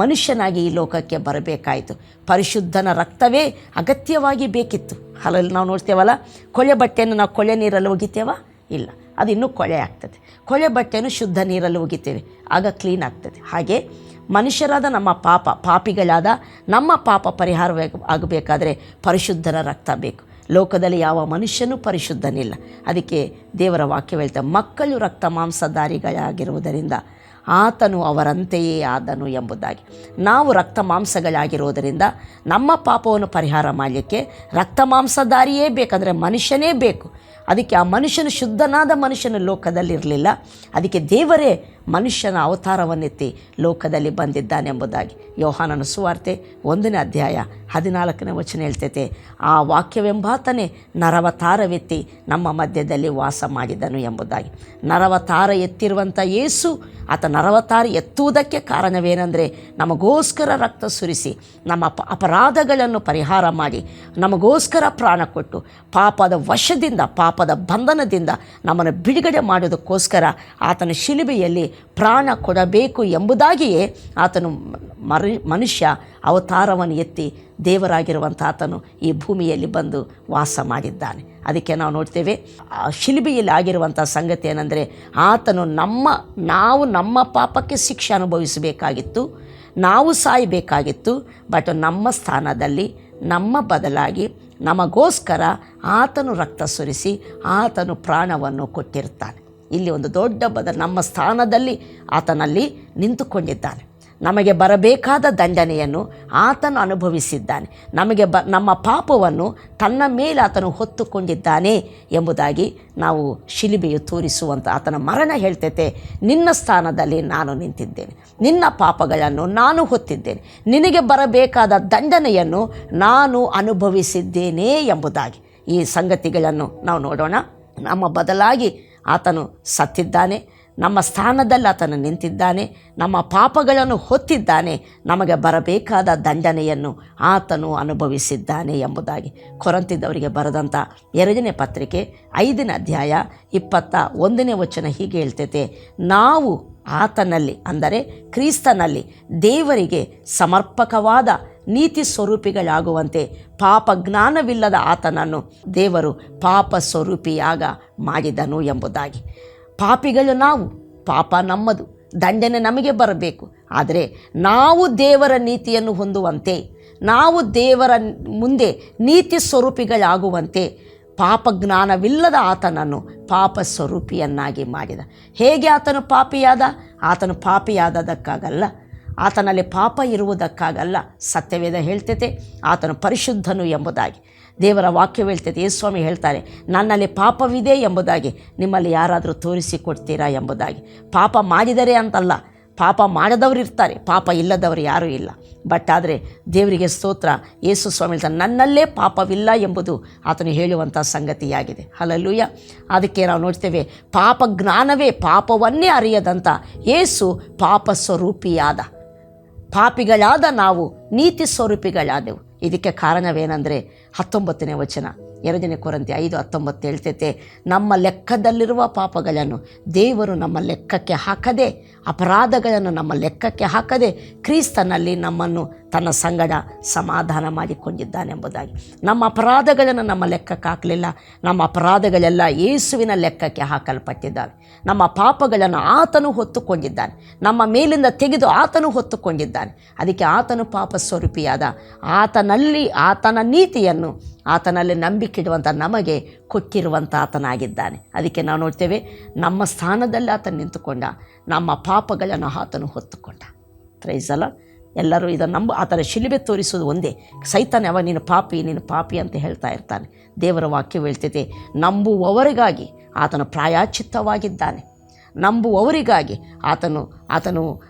Speaker 1: ಮನುಷ್ಯನಾಗಿ ಈ ಲೋಕಕ್ಕೆ ಬರಬೇಕಾಯಿತು. ಪರಿಶುದ್ಧನ ರಕ್ತವೇ ಅಗತ್ಯವಾಗಿ ಬೇಕಿತ್ತು. ಅಲ್ಲಲ್ಲಿ ನಾವು ನೋಡ್ತೇವಲ್ಲ, ಕೊಳೆ ಬಟ್ಟೆಯನ್ನು ನಾವು ಕೊಳೆ ನೀರಲ್ಲಿ ಒಗಿತೇವ? ಇಲ್ಲ, ಅದು ಇನ್ನೂ ಕೊಳೆ ಆಗ್ತದೆ. ಕೊಳೆ ಬಟ್ಟೆಯನ್ನು ಶುದ್ಧ ನೀರಲ್ಲಿ ಒಗಿತೇವೆ, ಆಗ ಕ್ಲೀನ್ ಆಗ್ತದೆ. ಹಾಗೆ ಮನುಷ್ಯರಾದ ನಮ್ಮ ಪಾಪಿಗಳಾದ ನಮ್ಮ ಪಾಪ ಪರಿಹಾರ ಆಗಬೇಕಾದ್ರೆ ಪರಿಶುದ್ಧನ ರಕ್ತ ಬೇಕು. ಲೋಕದಲ್ಲಿ ಯಾವ ಮನುಷ್ಯನೂ ಪರಿಶುದ್ಧನಿಲ್ಲ. ಅದಕ್ಕೆ ದೇವರ ವಾಕ್ಯ ಹೇಳ್ತಾರೆ, ಮಕ್ಕಳು ರಕ್ತ ಮಾಂಸಧಾರಿಗಳಾಗಿರುವುದರಿಂದ ಆತನು ಅವರಂತೆಯೇ ಆದನು ಎಂಬುದಾಗಿ. ನಾವು ರಕ್ತ ಮಾಂಸಗಳಾಗಿರುವುದರಿಂದ ನಮ್ಮ ಪಾಪವನ್ನು ಪರಿಹಾರ ಮಾಡಲಿಕ್ಕೆ ರಕ್ತ ಮಾಂಸಧಾರಿಯೇ ಬೇಕಂದರೆ ಮನುಷ್ಯನೇ ಬೇಕು. ಅದಕ್ಕೆ ಆ ಮನುಷ್ಯನು ಶುದ್ಧನಾದ ಮನುಷ್ಯನು ಲೋಕದಲ್ಲಿರಲಿಲ್ಲ. ಅದಕ್ಕೆ ದೇವರೇ ಮನುಷ್ಯನ ಅವತಾರವನ್ನೆತ್ತಿ ಲೋಕದಲ್ಲಿ ಬಂದಿದ್ದಾನೆಂಬುದಾಗಿ ಯೋಹಾನನ ಸುವಾರ್ತೆ 1ನೇ ಅಧ್ಯಾಯ 14ನೇ ವಚನ ಹೇಳ್ತೈತೆ. ಆ ವಾಕ್ಯವೆಂಬಾತನೇ ನರವತಾರವೆತ್ತಿ ನಮ್ಮ ಮಧ್ಯದಲ್ಲಿ ವಾಸ ಮಾಡಿದನು ಎಂಬುದಾಗಿ. ನರವತಾರ ಎತ್ತಿರುವಂಥ ಯೇಸು ಆತ ನರವತಾರ ಎತ್ತುವುದಕ್ಕೆ ಕಾರಣವೇನೆಂದರೆ ನಮಗೋಸ್ಕರ ರಕ್ತ ಸುರಿಸಿ ನಮ್ಮ ಅಪರಾಧಗಳನ್ನು ಪರಿಹಾರ ಮಾಡಿ ನಮಗೋಸ್ಕರ ಪ್ರಾಣ ಕೊಟ್ಟು ಪಾಪದ ವಶದಿಂದ, ಪಾಪದ ಬಂಧನದಿಂದ ನಮ್ಮನ್ನು ಬಿಡುಗಡೆ ಮಾಡೋದಕ್ಕೋಸ್ಕರ ಆತನ ಶಿಲುಬೆಯಲ್ಲಿ ಪ್ರಾಣ ಕೊಡಬೇಕು ಎಂಬುದಾಗಿಯೇ ಆತನು ಮನುಷ್ಯ ಅವತಾರವನ್ನು ಎತ್ತಿ ದೇವರಾಗಿರುವಂಥ ಆತನು ಈ ಭೂಮಿಯಲ್ಲಿ ಬಂದು ವಾಸ ಮಾಡಿದ್ದಾನೆ. ಅದಕ್ಕೆ ನಾವು ನೋಡ್ತೇವೆ, ಶಿಲುಬೆಯಲ್ಲಿ ಆಗಿರುವಂಥ ಸಂಗತಿ ಏನಂದರೆ, ಆತನು ನಾವು ನಮ್ಮ ಪಾಪಕ್ಕೆ ಶಿಕ್ಷೆ ಅನುಭವಿಸಬೇಕಾಗಿತ್ತು. ನಾವು ಸಾಯಬೇಕಾಗಿತ್ತು. ಬಟ್ ನಮ್ಮ ಸ್ಥಾನದಲ್ಲಿ, ನಮ್ಮ ಬದಲಾಗಿ, ನಮಗೋಸ್ಕರ ಆತನು ರಕ್ತ ಸುರಿಸಿ ಆತನು ಪ್ರಾಣವನ್ನು ಕೊಟ್ಟಿರ್ತಾನೆ. ಇಲ್ಲಿ ಒಂದು ದೊಡ್ಡ ನಮ್ಮ ಸ್ಥಾನದಲ್ಲಿ ಆತನಲ್ಲಿ ನಿಂತುಕೊಂಡಿದ್ದಾನೆ. ನಮಗೆ ಬರಬೇಕಾದ ದಂಡನೆಯನ್ನು ಆತನು ಅನುಭವಿಸಿದ್ದಾನೆ. ನಮಗೆ ನಮ್ಮ ಪಾಪವನ್ನು ತನ್ನ ಮೇಲೆ ಆತನು ಹೊತ್ತುಕೊಂಡಿದ್ದಾನೆ ಎಂಬುದಾಗಿ ನಾವು ಶಿಲುಬೆಯು ತೋರಿಸುವಂಥ ಆತನ ಮರಣ ಹೇಳ್ತೈತೆ. ನಿನ್ನ ಸ್ಥಾನದಲ್ಲಿ ನಾನು ನಿಂತಿದ್ದೇನೆ, ನಿನ್ನ ಪಾಪಗಳನ್ನು ನಾನು ಹೊತ್ತಿದ್ದೇನೆ, ನಿನಗೆ ಬರಬೇಕಾದ ದಂಡನೆಯನ್ನು ನಾನು ಅನುಭವಿಸಿದ್ದೇನೆ ಎಂಬುದಾಗಿ ಈ ಸಂಗತಿಗಳನ್ನು ನಾವು ನೋಡೋಣ. ನಮ್ಮ ಬದಲಾಗಿ ಆತನು ಸತ್ತಿದ್ದಾನೆ, ನಮ್ಮ ಸ್ಥಾನದಲ್ಲಿ ಆತನು ನಿಂತಿದ್ದಾನೆ, ನಮ್ಮ ಪಾಪಗಳನ್ನು ಹೊತ್ತಿದ್ದಾನೆ, ನಮಗೆ ಬರಬೇಕಾದ ದಂಡನೆಯನ್ನು ಆತನು ಅನುಭವಿಸಿದ್ದಾನೆ ಎಂಬುದಾಗಿ ಕೊರಿಂಥದವರಿಗೆ ಬರೆದಂಥ 2ನೇ ಪತ್ರಿಕೆ 5ನೇ ಅಧ್ಯಾಯ 21ನೇ ವಚನ ಹೀಗೆ ಹೇಳ್ತೈತೆ, ನಾವು ಆತನಲ್ಲಿ ಅಂದರೆ ಕ್ರಿಸ್ತನಲ್ಲಿ ದೇವರಿಗೆ ಸಮರ್ಪಕವಾದ ನೀತಿ ಸ್ವರೂಪಿಗಳಾಗುವಂತೆ ಪಾಪ ಜ್ಞಾನವಿಲ್ಲದ ಆತನನ್ನು ದೇವರು ಪಾಪ ಸ್ವರೂಪಿಯಾಗ ಮಾಡಿದನು ಎಂಬುದಾಗಿ. ಪಾಪಿಗಳು ನಾವು, ಪಾಪ ನಮ್ಮದು, ದಂಡನೆ ನಮಗೆ ಬರಬೇಕು. ಆದರೆ ನಾವು ದೇವರ ನೀತಿಯನ್ನು ಹೊಂದುವಂತೆ, ನಾವು ದೇವರ ಮುಂದೆ ನೀತಿ ಸ್ವರೂಪಿಗಳಾಗುವಂತೆ ಪಾಪ ಜ್ಞಾನವಿಲ್ಲದ ಆತನನ್ನು ಪಾಪ ಸ್ವರೂಪಿಯನ್ನಾಗಿ ಮಾಡಿದ. ಹೇಗೆ ಆತನು ಪಾಪಿಯಾದ? ಆತನು ಪಾಪಿಯಾದದಕ್ಕಾಗಲ್ಲ, ಆತನಲ್ಲಿ ಪಾಪ ಇರುವುದಕ್ಕಾಗಲ್ಲ. ಸತ್ಯವೇದ ಹೇಳ್ತೈತೆ ಆತನು ಪರಿಶುದ್ಧನು ಎಂಬುದಾಗಿ. ದೇವರ ವಾಕ್ಯವು ಹೇಳ್ತೈತೆ, ಯೇಸುಸ್ವಾಮಿ ಹೇಳ್ತಾರೆ, ನನ್ನಲ್ಲಿ ಪಾಪವಿದೆ ಎಂಬುದಾಗಿ ನಿಮ್ಮಲ್ಲಿ ಯಾರಾದರೂ ತೋರಿಸಿಕೊಡ್ತೀರಾ ಎಂಬುದಾಗಿ. ಪಾಪ ಮಾಡಿದರೆ ಅಂತಲ್ಲ, ಪಾಪ ಮಾಡದವರು ಇರ್ತಾರೆ, ಪಾಪ ಇಲ್ಲದವರು ಯಾರೂ ಇಲ್ಲ. ಬಟ್ ಆದರೆ ದೇವರಿಗೆ ಸ್ತೋತ್ರ, ಯೇಸುಸ್ವಾಮಿ ಹೇಳ್ತಾರೆ ನನ್ನಲ್ಲೇ ಪಾಪವಿಲ್ಲ ಎಂಬುದು ಆತನು ಹೇಳುವಂಥ ಸಂಗತಿಯಾಗಿದೆ. ಹಲ್ಲೆಲೂಯಾ. ಅದಕ್ಕೆ ನಾವು ನೋಡ್ತೇವೆ, ಪಾಪ ಜ್ಞಾನವೇ ಪಾಪವನ್ನೇ ಅರಿಯದಂಥ ಯೇಸು ಪಾಪ ಸ್ವರೂಪಿಯಾದ, ಪಾಪಿಗಳಾದ ನಾವು ನೀತಿ ಸ್ವರೂಪಿಗಳಾದೆವು. ಇದಕ್ಕೆ ಕಾರಣವೇನೆಂದರೆ 19ನೇ ವಚನ 2ನೇ ಕೊರಿಂಥಿ 5:19 ಹೇಳ್ತೈತೆ, ನಮ್ಮ ಲೆಕ್ಕದಲ್ಲಿರುವ ಪಾಪಗಳನ್ನು ದೇವರು ನಮ್ಮ ಲೆಕ್ಕಕ್ಕೆ ಹಾಕದೆ, ಅಪರಾಧಗಳನ್ನು ನಮ್ಮ ಲೆಕ್ಕಕ್ಕೆ ಹಾಕದೆ ಕ್ರಿಸ್ತನಲ್ಲಿ ನಮ್ಮನ್ನು ತನ್ನ ಸಂಗಡ ಸಮಾಧಾನ ಮಾಡಿಕೊಂಡಿದ್ದಾನೆಂಬುದಾಗಿ. ನಮ್ಮ ಅಪರಾಧಗಳನ್ನು ನಮ್ಮ ಲೆಕ್ಕಕ್ಕೆ ಹಾಕಲಿಲ್ಲ, ನಮ್ಮ ಅಪರಾಧಗಳೆಲ್ಲ ಯೇಸುವಿನ ಲೆಕ್ಕಕ್ಕೆ ಹಾಕಲ್ಪಟ್ಟಿದ್ದಾವೆ. ನಮ್ಮ ಪಾಪಗಳನ್ನು ಆತನು ಹೊತ್ತುಕೊಂಡಿದ್ದಾನೆ, ನಮ್ಮ ಮೇಲಿಂದ ತೆಗೆದು ಆತನು ಹೊತ್ತುಕೊಂಡಿದ್ದಾನೆ. ಅದಕ್ಕೆ ಆತನು ಪಾಪ ಸ್ವರೂಪಿಯಾದ, ಆತನಲ್ಲಿ ಆತನ ನೀತಿಯನ್ನು ಆತನಲ್ಲಿ ನಂಬಿಕಿಡುವಂಥ ನಮಗೆ ಕೊಟ್ಟಿರುವಂಥ ಆತನಾಗಿದ್ದಾನೆ. ಅದಕ್ಕೆ ನಾವು ನೋಡ್ತೇವೆ, ನಮ್ಮ ಸ್ಥಾನದಲ್ಲಿ ಆತನು ನಿಂತುಕೊಂಡ, ನಮ್ಮ ಪಾಪಗಳನ್ನು ಆತನು ಹೊತ್ತುಕೊಂಡ. ಪ್ರೈಸಲ್ಲ. ಎಲ್ಲರೂ ಇದನ್ನು ಆತನ ಶಿಲುಬೆ ತೋರಿಸೋದು ಒಂದೇ. ಸೈತಾನ ಯಾವ ನೀನು ಪಾಪಿ ಅಂತ ಹೇಳ್ತಾ ಇರ್ತಾನೆ. ದೇವರ ವಾಕ್ಯವು ಹೇಳ್ತೈತೆ, ನಂಬುವವರಿಗಾಗಿ ಆತನು ಪ್ರಾಯಶ್ಚಿತ್ತವಾಗಿದ್ದಾನೆ, ನಂಬುವವರಿಗಾಗಿ ಆತನು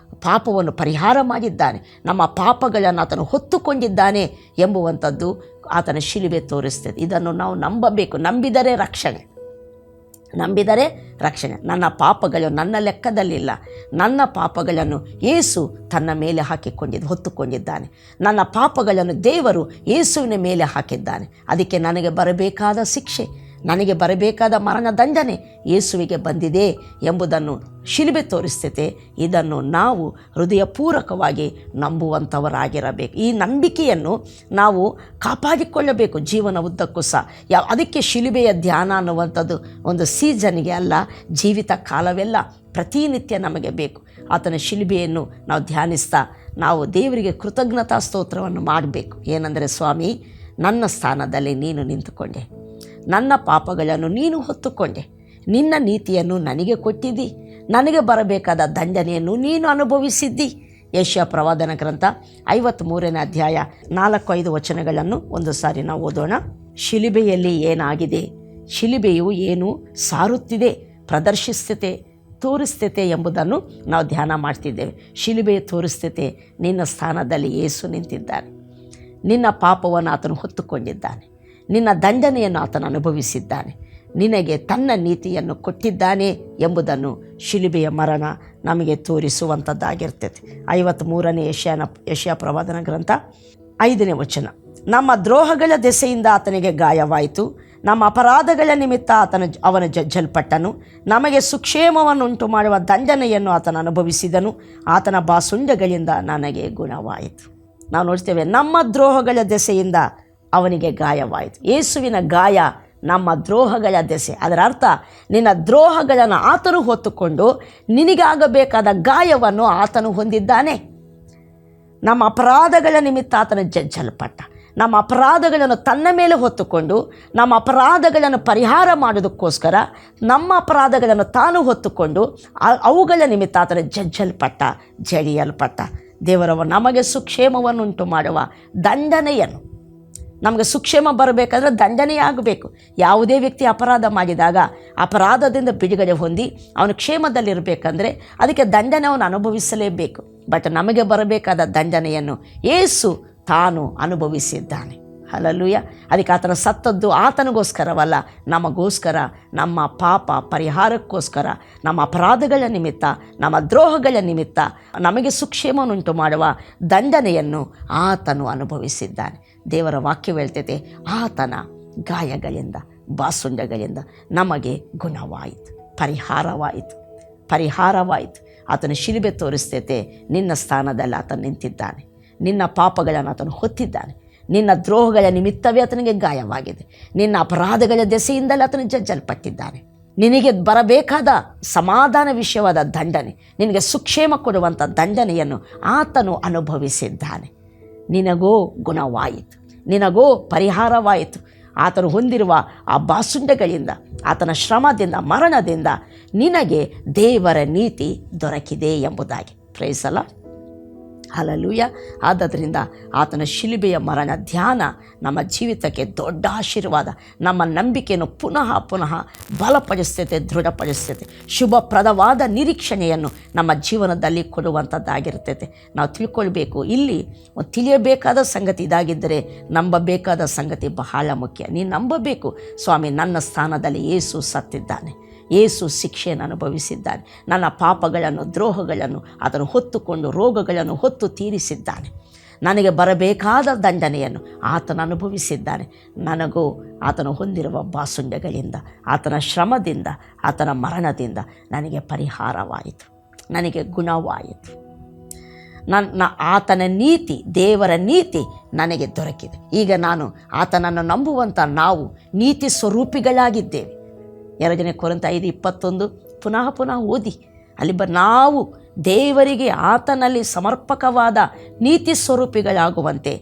Speaker 1: ಪಾಪವನ್ನು ಪರಿಹಾರ ಮಾಡಿದ್ದಾನೆ, ನಮ್ಮ ಪಾಪಗಳನ್ನು ಆತನು ಹೊತ್ತುಕೊಂಡಿದ್ದಾನೆ ಎಂಬುವಂಥದ್ದು ಆತನ ಶಿಲುಬೆ ತೋರಿಸ್ತದೆ. ಇದನ್ನು ನಾವು ನಂಬಬೇಕು. ನಂಬಿದರೆ ರಕ್ಷಣೆ. ನನ್ನ ಪಾಪಗಳು ನನ್ನ ಲೆಕ್ಕದಲ್ಲಿಲ್ಲ, ನನ್ನ ಪಾಪಗಳನ್ನು ಯೇಸು ತನ್ನ ಮೇಲೆ ಹೊತ್ತುಕೊಂಡಿದ್ದಾನೆ. ನನ್ನ ಪಾಪಗಳನ್ನು ದೇವರು ಯೇಸುವಿನ ಮೇಲೆ ಹಾಕಿದ್ದಾನೆ. ಅದಕ್ಕೆ ನನಗೆ ಬರಬೇಕಾದ ಶಿಕ್ಷೆ, ನನಗೆ ಬರಬೇಕಾದ ಮರಣ ದಂಡನೆ ಯೇಸುವಿಗೆ ಬಂದಿದೆ ಎಂಬುದನ್ನು ಶಿಲುಬೆ ತೋರಿಸ್ತೈತೆ. ಇದನ್ನು ನಾವು ಹೃದಯಪೂರ್ವಕವಾಗಿ ನಂಬುವಂಥವರಾಗಿರಬೇಕು. ಈ ನಂಬಿಕೆಯನ್ನು ನಾವು ಕಾಪಾಡಿಕೊಳ್ಳಬೇಕು ಜೀವನ ಉದ್ದಕ್ಕೂ ಸಹ. ಅದಕ್ಕೆ ಶಿಲುಬೆಯ ಧ್ಯಾನ ಅನ್ನುವಂಥದ್ದು ಒಂದು ಸೀಸನ್ಗೆ ಅಲ್ಲ, ಜೀವಿತ ಕಾಲವೆಲ್ಲ ಪ್ರತಿನಿತ್ಯ ನಮಗೆ ಬೇಕು. ಆತನ ಶಿಲುಬೆಯನ್ನು ನಾವು ಧ್ಯಾನಿಸ್ತಾ ನಾವು ದೇವರಿಗೆ ಕೃತಜ್ಞತಾ ಸ್ತೋತ್ರವನ್ನು ಮಾಡಬೇಕು. ಏನಂದರೆ, ಸ್ವಾಮಿ, ನನ್ನ ಸ್ಥಾನದಲ್ಲಿ ನೀನು ನಿಂತುಕೊಂಡೆ, ನನ್ನ ಪಾಪಗಳನ್ನು ನೀನು ಹೊತ್ತುಕೊಂಡೆ, ನಿನ್ನ ನೀತಿಯನ್ನು ನನಗೆ ಕೊಟ್ಟಿದ್ದಿ, ನನಗೆ ಬರಬೇಕಾದ ದಂಡನೆಯನ್ನು ನೀನು ಅನುಭವಿಸಿದ್ದಿ. ಯೆಶಾಯ ಪ್ರವಾದನ ಗ್ರಂಥ 53ನೇ ಅಧ್ಯಾಯ 4-5 ವಚನಗಳನ್ನು ಒಂದು ಸಾರಿ ನಾವು ಓದೋಣ. ಶಿಲುಬೆಯಲ್ಲಿ ಏನಾಗಿದೆ, ಶಿಲುಬೆಯು ಏನು ಸಾರುತ್ತಿದೆ, ಪ್ರದರ್ಶಿಸ್ತತೆ, ತೋರಿಸ್ತತೆ ಎಂಬುದನ್ನು ನಾವು ಧ್ಯಾನ ಮಾಡ್ತಿದ್ದೇವೆ. ಶಿಲುಬೆಯು ತೋರಿಸ್ತತೆ, ನಿನ್ನ ಸ್ಥಾನದಲ್ಲಿ ಯೇಸು ನಿಂತಿದ್ದಾನೆ, ನಿನ್ನ ಪಾಪವನ್ನು ಆತನು ಹೊತ್ತುಕೊಂಡಿದ್ದಾನೆ, ನಿನ್ನ ದಂಡನೆಯನ್ನು ಆತನು ಅನುಭವಿಸಿದ್ದಾನೆ, ನಿನಗೆ ತನ್ನ ನೀತಿಯನ್ನು ಕೊಟ್ಟಿದ್ದಾನೆ ಎಂಬುದನ್ನು ಶಿಲುಬೆಯ ಮರಣ ನಮಗೆ ತೋರಿಸುವಂಥದ್ದಾಗಿರ್ತೈತೆ. 53ನೇ ಯೆಶಾಯ ಪ್ರವಾದನ ಗ್ರಂಥ 5ನೇ ವಚನ, ನಮ್ಮ ದ್ರೋಹಗಳ ದೆಸೆಯಿಂದ ಆತನಿಗೆ ಗಾಯವಾಯಿತು, ನಮ್ಮ ಅಪರಾಧಗಳ ನಿಮಿತ್ತ ಅವನು ಜಜ್ಜಲ್ಪಟ್ಟನು, ನಮಗೆ ಸುಕ್ಷೇಮವನ್ನು ಉಂಟು ಮಾಡುವ ದಂಡನೆಯನ್ನು ಆತನು ಅನುಭವಿಸಿದನು, ಆತನ ಬಾಸುಂಡಗಳಿಂದ ನನಗೆ ಗುಣವಾಯಿತು. ನಾವು ನೋಡ್ತೇವೆ, ನಮ್ಮ ದ್ರೋಹಗಳ ದೆಸೆಯಿಂದ ಅವನಿಗೆ ಗಾಯವಾಯಿತು. ಯೇಸುವಿನ ಗಾಯ ನಮ್ಮ ದ್ರೋಹಗಳ ದೆಸೆ. ಅದರ ಅರ್ಥ, ನಿನ್ನ ದ್ರೋಹಗಳನ್ನು ಆತನು ಹೊತ್ತುಕೊಂಡು ನಿನಗಾಗಬೇಕಾದ ಗಾಯವನ್ನು ಆತನು ಹೊಂದಿದ್ದಾನೆ. ನಮ್ಮ ಅಪರಾಧಗಳ ನಿಮಿತ್ತ ಆತನು ಜಜ್ಜಲ್ಪಟ್ಟ. ನಮ್ಮ ಅಪರಾಧಗಳನ್ನು ತನ್ನ ಮೇಲೆ ಹೊತ್ತುಕೊಂಡು ನಮ್ಮ ಅಪರಾಧಗಳನ್ನು ಪರಿಹಾರ ಮಾಡೋದಕ್ಕೋಸ್ಕರ ನಮ್ಮ ಅಪರಾಧಗಳನ್ನು ತಾನು ಹೊತ್ತುಕೊಂಡು ಅವುಗಳ ನಿಮಿತ್ತ ಆತನು ಜಜ್ಜಲ್ಪಟ್ಟ, ಜಡಿಯಲ್ಪಟ್ಟ. ದೇವರವ ನಮಗೆ ಸುಕ್ಷೇಮವನ್ನುಂಟು ಮಾಡುವ ದಂಡನೆಯನ್ನು, ನಮಗೆ ಸುಕ್ಷೇಮ ಬರಬೇಕಾದ್ರೆ ದಂಡನೆಯಾಗಬೇಕು. ಯಾವುದೇ ವ್ಯಕ್ತಿ ಅಪರಾಧ ಮಾಡಿದಾಗ ಅಪರಾಧದಿಂದ ಬಿಡುಗಡೆ ಹೊಂದಿ ಅವನು ಕ್ಷೇಮದಲ್ಲಿರಬೇಕಂದ್ರೆ ಅದಕ್ಕೆ ದಂಡನೆ ಅವನು ಅನುಭವಿಸಲೇಬೇಕು. ಬಟ್ ನಮಗೆ ಬರಬೇಕಾದ ದಂಡನೆಯನ್ನು ಯೇಸು ತಾನು ಅನುಭವಿಸಿದ್ದಾನೆ. ಹಲ್ಲೆಲೂಯಾ. ಅದಕ್ಕೆ ಆತನ ಸತ್ತದ್ದು ಆತನಿಗೋಸ್ಕರವಲ್ಲ, ನಮಗೋಸ್ಕರ, ನಮ್ಮ ಪಾಪ ಪರಿಹಾರಕ್ಕೋಸ್ಕರ, ನಮ್ಮ ಅಪರಾಧಗಳ ನಿಮಿತ್ತ, ನಮ್ಮ ದ್ರೋಹಗಳ ನಿಮಿತ್ತ ನಮಗೆ ಸುಕ್ಷೇಮವನ್ನುಂಟು ಮಾಡುವ ದಂಡನೆಯನ್ನು ಆತನು ಅನುಭವಿಸಿದ್ದಾನೆ. ದೇವರ ವಾಕ್ಯವು ಹೇಳ್ತೈತೆ, ಆತನ ಗಾಯಗಳಿಂದ, ಬಾಸುಂಡಗಳಿಂದ ನಮಗೆ ಗುಣವಾಯಿತು, ಪರಿಹಾರವಾಯಿತು. ಆತನ ಶಿಲುಬೆ ತೋರಿಸ್ತೈತೆ, ನಿನ್ನ ಸ್ಥಾನದಲ್ಲಿ ಆತನು ನಿಂತಿದ್ದಾನೆ, ನಿನ್ನ ಪಾಪಗಳನ್ನು ಆತನು ಹೊತ್ತಿದ್ದಾನೆ, ನಿನ್ನ ದ್ರೋಹಗಳ ನಿಮಿತ್ತವೇ ಆತನಿಗೆ ಗಾಯವಾಗಿದೆ, ನಿನ್ನ ಅಪರಾಧಗಳ ದೆಸೆಯಿಂದಲೇ ಆತನು ಜಜ್ಜಲ್ಪಟ್ಟಿದ್ದಾನೆ. ನಿನಗೆ ಬರಬೇಕಾದ ಸಮಾಧಾನ ವಿಷಯವಾದ ದಂಡನೆ, ನಿನಗೆ ಸುಕ್ಷೇಮ ಕೊಡುವಂಥ ದಂಡನೆಯನ್ನು ಆತನು ಅನುಭವಿಸಿದ್ದಾನೆ. ನಿನಗೋ ಗುಣವಾಯಿತು, ನಿನಗೋ ಪರಿಹಾರವಾಯಿತು. ಆತನು ಹೊಂದಿರುವ ಆ ಬಾಸುಂಡಗಳಿಂದ, ಆತನ ಶ್ರಮದಿಂದ, ಮರಣದಿಂದ ನಿನಗೆ ದೇವರ ನೀತಿ ದೊರಕಿದೆ ಎಂಬುದಾಗಿ. Praise the Lord. ಹಲ್ಲೆಲೂಯಾ. ಆದ್ದರಿಂದ ಆತನ ಶಿಲುಬೆಯ ಮರಣ ಧ್ಯಾನ ನಮ್ಮ ಜೀವಿತಕ್ಕೆ ದೊಡ್ಡ ಆಶೀರ್ವಾದ, ನಮ್ಮ ನಂಬಿಕೆಯನ್ನು ಪುನಃ ಬಲಪಡಿಸ್ತೈತೆ, ದೃಢಪಡಿಸ್ತೈತೆ. ಶುಭಪ್ರದವಾದ ನಿರೀಕ್ಷಣೆಯನ್ನು ನಮ್ಮ ಜೀವನದಲ್ಲಿ ಕೊಡುವಂಥದ್ದಾಗಿರ್ತೈತೆ. ನಾವು ತಿಳ್ಕೊಳ್ಬೇಕು, ಇಲ್ಲಿ ತಿಳಿಯಬೇಕಾದ ಸಂಗತಿ ಇದಾಗಿದ್ದರೆ ನಂಬಬೇಕಾದ ಸಂಗತಿ ಬಹಳ ಮುಖ್ಯ. ನೀನು ನಂಬಬೇಕು, ಸ್ವಾಮಿ ನನ್ನ ಸ್ಥಾನದಲ್ಲಿ ಯೇಸು ಸತ್ತಿದ್ದಾನೆ, ಯೇಸು ಶಿಕ್ಷೆಯನ್ನು ಅನುಭವಿಸಿದ್ದಾನೆ, ನನ್ನ ಪಾಪಗಳನ್ನು, ದ್ರೋಹಗಳನ್ನು ಆತನು ಹೊತ್ತುಕೊಂಡು ರೋಗಗಳನ್ನು ಹೊತ್ತು ತೀರಿಸಿದ್ದಾನೆ, ನನಗೆ ಬರಬೇಕಾದ ದಂಡನೆಯನ್ನು ಆತನು ಅನುಭವಿಸಿದ್ದಾನೆ. ನನಗೂ ಆತನು ಹೊಂದಿರುವ ಬಾಸುಂಡಗಳಿಂದ, ಆತನ ಶ್ರಮದಿಂದ, ಆತನ ಮರಣದಿಂದ ನನಗೆ ಪರಿಹಾರವಾಯಿತು, ನನಗೆ ಗುಣವಾಯಿತು. ಆತನ ನೀತಿ, ದೇವರ ನೀತಿ ನನಗೆ ದೊರಕಿದೆ. ಈಗ ನಾನು ಆತನನ್ನು ನಂಬುವಂಥ ನಾವು ನೀತಿ ಸ್ವರೂಪಿಗಳಾಗಿದ್ದೇವೆ. 2 ಕೊರಿಂಥ 5:21 ಪುನಃ ಓದಿ. ಅಲ್ಲಿ ನಾವು ದೇವರಿಗೆ ಆತನಲ್ಲಿ ಸಮರ್ಪಕವಾದ ನೀತಿ ಸ್ವರೂಪಿಗಳಾಗುವಂತೆ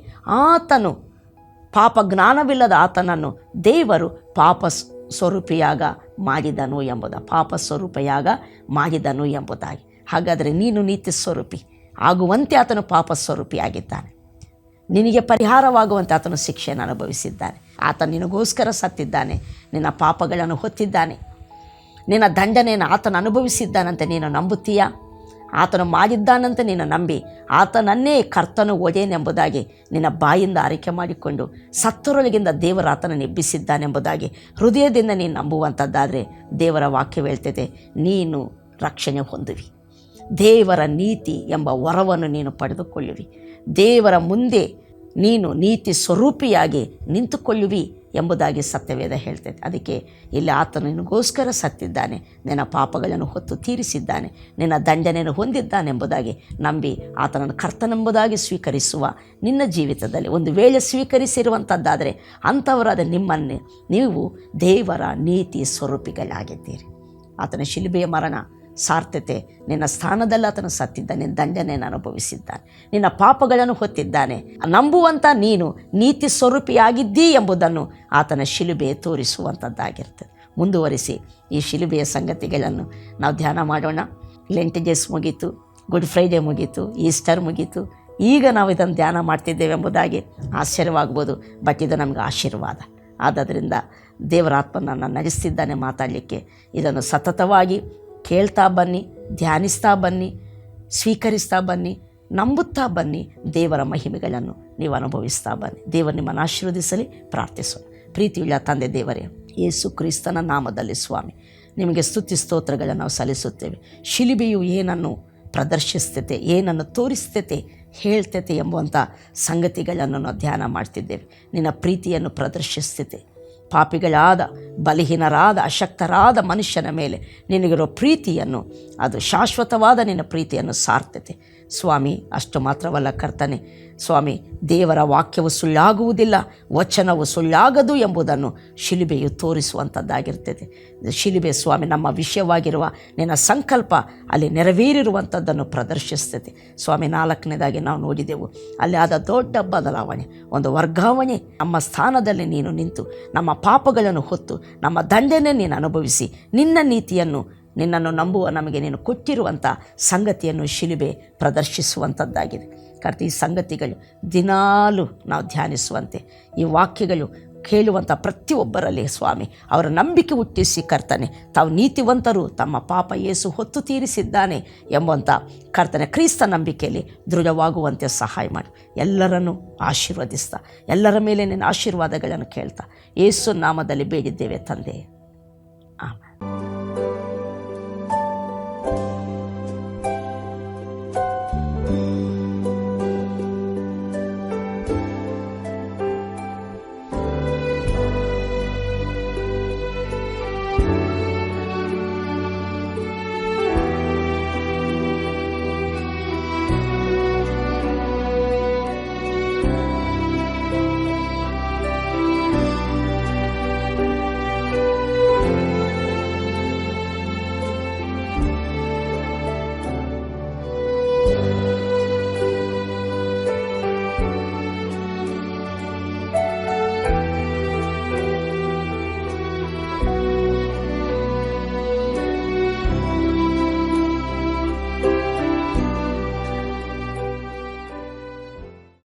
Speaker 1: ಆತನು, ಪಾಪ ಜ್ಞಾನವಿಲ್ಲದ ಆತನನ್ನು ದೇವರು ಪಾಪ ಸ್ವರೂಪಿಯಾಗ ಮಾಡಿದನು ಎಂಬುದಾಗಿ. ಹಾಗಾದರೆ ನೀನು ನೀತಿ ಸ್ವರೂಪಿ ಆಗುವಂತೆ ಆತನು ಪಾಪ ಸ್ವರೂಪಿಯಾಗಿದ್ದಾನೆ. ನಿನಗೆ ಪರಿಹಾರವಾಗುವಂತೆ ಆತನು ಶಿಕ್ಷೆಯನ್ನು ಅನುಭವಿಸಿದ್ದಾನೆ. ಆತ ನಿನಗೋಸ್ಕರ ಸತ್ತಿದ್ದಾನೆ, ನಿನ್ನ ಪಾಪಗಳನ್ನು ಹೊತ್ತಿದ್ದಾನೆ, ನಿನ್ನ ದಂಡನೆಯನ್ನು ಆತನು ಅನುಭವಿಸಿದ್ದಾನಂತೆ ನೀನು ನಂಬುತ್ತೀಯಾ? ಆತನು ಮಾಡಿದ್ದಾನಂತೆ ನೀನು ನಂಬಿ ಆತನನ್ನೇ ಕರ್ತನು ಒಡೆಯನೆಂಬುದಾಗಿ ನಿನ್ನ ಬಾಯಿಂದ ಆರೈಕೆ ಮಾಡಿಕೊಂಡು ಸತ್ತರೊಳಗಿಂದ ದೇವರ ಆತನನ್ನು ಎಬ್ಬಿಸಿದ್ದಾನೆಂಬುದಾಗಿ ಹೃದಯದಿಂದ ನೀನು ನಂಬುವಂಥದ್ದಾದರೆ ದೇವರ ವಾಕ್ಯವು ಹೇಳ್ತೈತೆ, ನೀನು ರಕ್ಷಣೆ ಹೊಂದುವಿ, ದೇವರ ನೀತಿ ಎಂಬ ವರವನ್ನು ನೀನು ಪಡೆದುಕೊಳ್ಳುವಿ, ದೇವರ ಮುಂದೆ ನೀನು ನೀತಿ ಸ್ವರೂಪಿಯಾಗಿ ನಿಂತುಕೊಳ್ಳುವಿ ಎಂಬುದಾಗಿ ಸತ್ಯವೇದ ಹೇಳ್ತೈತೆ. ಅದಕ್ಕೆ ಇಲ್ಲಿ ಆತನು ನಿನಗೋಸ್ಕರ ಸತ್ತಿದ್ದಾನೆ, ನಿನ್ನ ಪಾಪಗಳನ್ನು ಹೊತ್ತು ತೀರಿಸಿದ್ದಾನೆ, ನಿನ್ನ ದಂಡನೆಯನ್ನು ಹೊಂದಿದ್ದಾನೆಂಬುದಾಗಿ ನಂಬಿ ಆತನನ್ನು ಕರ್ತನೆಂಬುದಾಗಿ ಸ್ವೀಕರಿಸುವ ನಿನ್ನ ಜೀವಿತದಲ್ಲಿ ಒಂದು ವೇಳೆ ಸ್ವೀಕರಿಸಿರುವಂಥದ್ದಾದರೆ ಅಂಥವರಾದ ನಿಮ್ಮನ್ನೇ ನೀವು ದೇವರ ನೀತಿ ಸ್ವರೂಪಿಗಳಾಗಿದ್ದೀರಿ. ಆತನ ಶಿಲುಬೆಯ ಮರಣ ಸಾರ್ಥತೆ, ನಿನ್ನ ಸ್ಥಾನದಲ್ಲಿ ಆತನು ಸತ್ತಿದ್ದಾನೆ, ದಂಡನೆಯನ್ನು ಅನುಭವಿಸಿದ್ದಾನೆ, ನಿನ್ನ ಪಾಪಗಳನ್ನು ಹೊತ್ತಿದ್ದಾನೆ. ನಂಬುವಂಥ ನೀನು ನೀತಿ ಸ್ವರೂಪಿಯಾಗಿದ್ದೀ ಎಂಬುದನ್ನು ಆತನ ಶಿಲುಬೆ ತೋರಿಸುವಂಥದ್ದಾಗಿರ್ತದೆ. ಮುಂದುವರಿಸಿ ಈ ಶಿಲುಬೆಯ ಸಂಗತಿಗಳನ್ನು ನಾವು ಧ್ಯಾನ ಮಾಡೋಣ. ಲೆಂಟ್ ಡೇಸ್ ಮುಗೀತು, ಗುಡ್ ಫ್ರೈಡೇ ಮುಗೀತು, ಈಸ್ಟರ್ ಮುಗೀತು. ಈಗ ನಾವು ಇದನ್ನು ಧ್ಯಾನ ಮಾಡ್ತಿದ್ದೇವೆ ಎಂಬುದಾಗಿ ಆಶ್ಚರ್ಯವಾಗ್ಬೋದು, ಬಟ್ ಇದು ನಮಗೆ ಆಶೀರ್ವಾದ. ಆದ್ದರಿಂದ ದೇವರಾತ್ಮನನ್ನು ನಡೆಸ್ತಿದ್ದಾನೆ ಮಾತಾಡಲಿಕ್ಕೆ. ಇದನ್ನು ಸತತವಾಗಿ ಕೇಳ್ತಾ ಬನ್ನಿ, ಧ್ಯಾನಿಸ್ತಾ ಬನ್ನಿ, ಸ್ವೀಕರಿಸ್ತಾ ಬನ್ನಿ, ನಂಬುತ್ತಾ ಬನ್ನಿ. ದೇವರ ಮಹಿಮೆಗಳನ್ನು ನೀವು ಅನುಭವಿಸ್ತಾ ಬನ್ನಿ. ದೇವರು ನಿಮ್ಮನ್ನು ಆಶೀರ್ವದಿಸಲಿ. ಪ್ರಾರ್ಥಿಸೋಣ. ಪ್ರೀತಿಯುಳ್ಳ ತಂದೆ ದೇವರೇ, ಯೇಸು ಕ್ರಿಸ್ತನ ನಾಮದಲ್ಲಿ ಸ್ವಾಮಿ ನಿಮಗೆ ಸ್ತುತಿ ಸ್ತೋತ್ರಗಳನ್ನು ನಾವು ಸಲ್ಲಿಸುತ್ತೇವೆ. ಶಿಲುಬೆಯು ಏನನ್ನು ಪ್ರದರ್ಶಿಸ್ತೈತೆ, ಏನನ್ನು ತೋರಿಸ್ತೈತೆ, ಹೇಳ್ತೈತೆ ಎಂಬುವಂಥ ಸಂಗತಿಗಳನ್ನು ನಾವು ಧ್ಯಾನ ಮಾಡ್ತಿದ್ದೇವೆ. ನಿನ್ನ ಪ್ರೀತಿಯನ್ನು ಪ್ರದರ್ಶಿಸ್ತೈತೆ. ಪಾಪಿಗಳಾದ, ಬಲಹೀನರಾದ, ಅಶಕ್ತರಾದ ಮನುಷ್ಯನ ಮೇಲೆ ನಿನಗಿರೋ ಪ್ರೀತಿಯನ್ನು, ಅದು ಶಾಶ್ವತವಾದ ನಿನ್ನ ಪ್ರೀತಿಯನ್ನು ಸಾರ್ತೈತೆ. ಸ್ವಾಮಿ. ಅಷ್ಟು ಮಾತ್ರವಲ್ಲ ಕರ್ತನೆ, ಸ್ವಾಮಿ, ದೇವರ ವಾಕ್ಯವು ಸುಳ್ಳಾಗುವುದಿಲ್ಲ, ವಚನವು ಸುಳ್ಳಾಗದು ಎಂಬುದನ್ನು ಶಿಲುಬೆಯು ತೋರಿಸುವಂಥದ್ದಾಗಿರ್ತದೆ. ಶಿಲುಬೆ ಸ್ವಾಮಿ ನಮ್ಮ ವಿಷಯವಾಗಿರುವ ನಿನ್ನ ಸಂಕಲ್ಪ ಅಲ್ಲಿ ನೆರವೇರಿರುವಂಥದ್ದನ್ನು ಪ್ರದರ್ಶಿಸ್ತದೆ ಸ್ವಾಮಿ. 4ನೇದಾಗಿ ನಾವು ನೋಡಿದೆವು, ಅಲ್ಲಿ ಆದ ದೊಡ್ಡ ಬದಲಾವಣೆ, ಒಂದು ವರ್ಗಾವಣೆ. ನಮ್ಮ ಸ್ಥಾನದಲ್ಲಿ ನೀನು ನಿಂತು ನಮ್ಮ ಪಾಪಗಳನ್ನು ಹೊತ್ತು ನಮ್ಮ ದಂಡನೆ ನೀನು ಅನುಭವಿಸಿ ನಿನ್ನನ್ನು ನಂಬುವ ನಮಗೆ ನೀನು ಕೊಟ್ಟಿರುವಂಥ ಸಂಗತಿಯನ್ನು ಶಿಲುಬೆ ಪ್ರದರ್ಶಿಸುವಂಥದ್ದಾಗಿದೆ ಕರ್ತ. ಈ ಸಂಗತಿಗಳು ದಿನಾಲೂ ನಾವು ಧ್ಯಾನಿಸುವಂತೆ, ಈ ವಾಕ್ಯಗಳು ಕೇಳುವಂಥ ಪ್ರತಿಯೊಬ್ಬರಲ್ಲಿ ಸ್ವಾಮಿ ಅವರ ನಂಬಿಕೆ ಹುಟ್ಟಿಸಿ ಕರ್ತನೆ, ತಾವು ನೀತಿವಂತರು, ತಮ್ಮ ಪಾಪ ಯೇಸು ಹೊತ್ತು ತೀರಿಸಿದ್ದಾನೆ ಎಂಬಂಥ ಕರ್ತನೆ ಕ್ರಿಸ್ತ ನಂಬಿಕೆಯಲ್ಲಿ ದೃಢವಾಗುವಂತೆ ಸಹಾಯ ಮಾಡಿ. ಎಲ್ಲರನ್ನೂ ಆಶೀರ್ವದಿಸ್ತಾ, ಎಲ್ಲರ ಮೇಲೆ ನಿನ್ನ ಆಶೀರ್ವಾದಗಳನ್ನು ಕೇಳ್ತಾ ಯೇಸು ನಾಮದಲ್ಲಿ ಬೇಡಿದ್ದೇವೆ ತಂದೆ.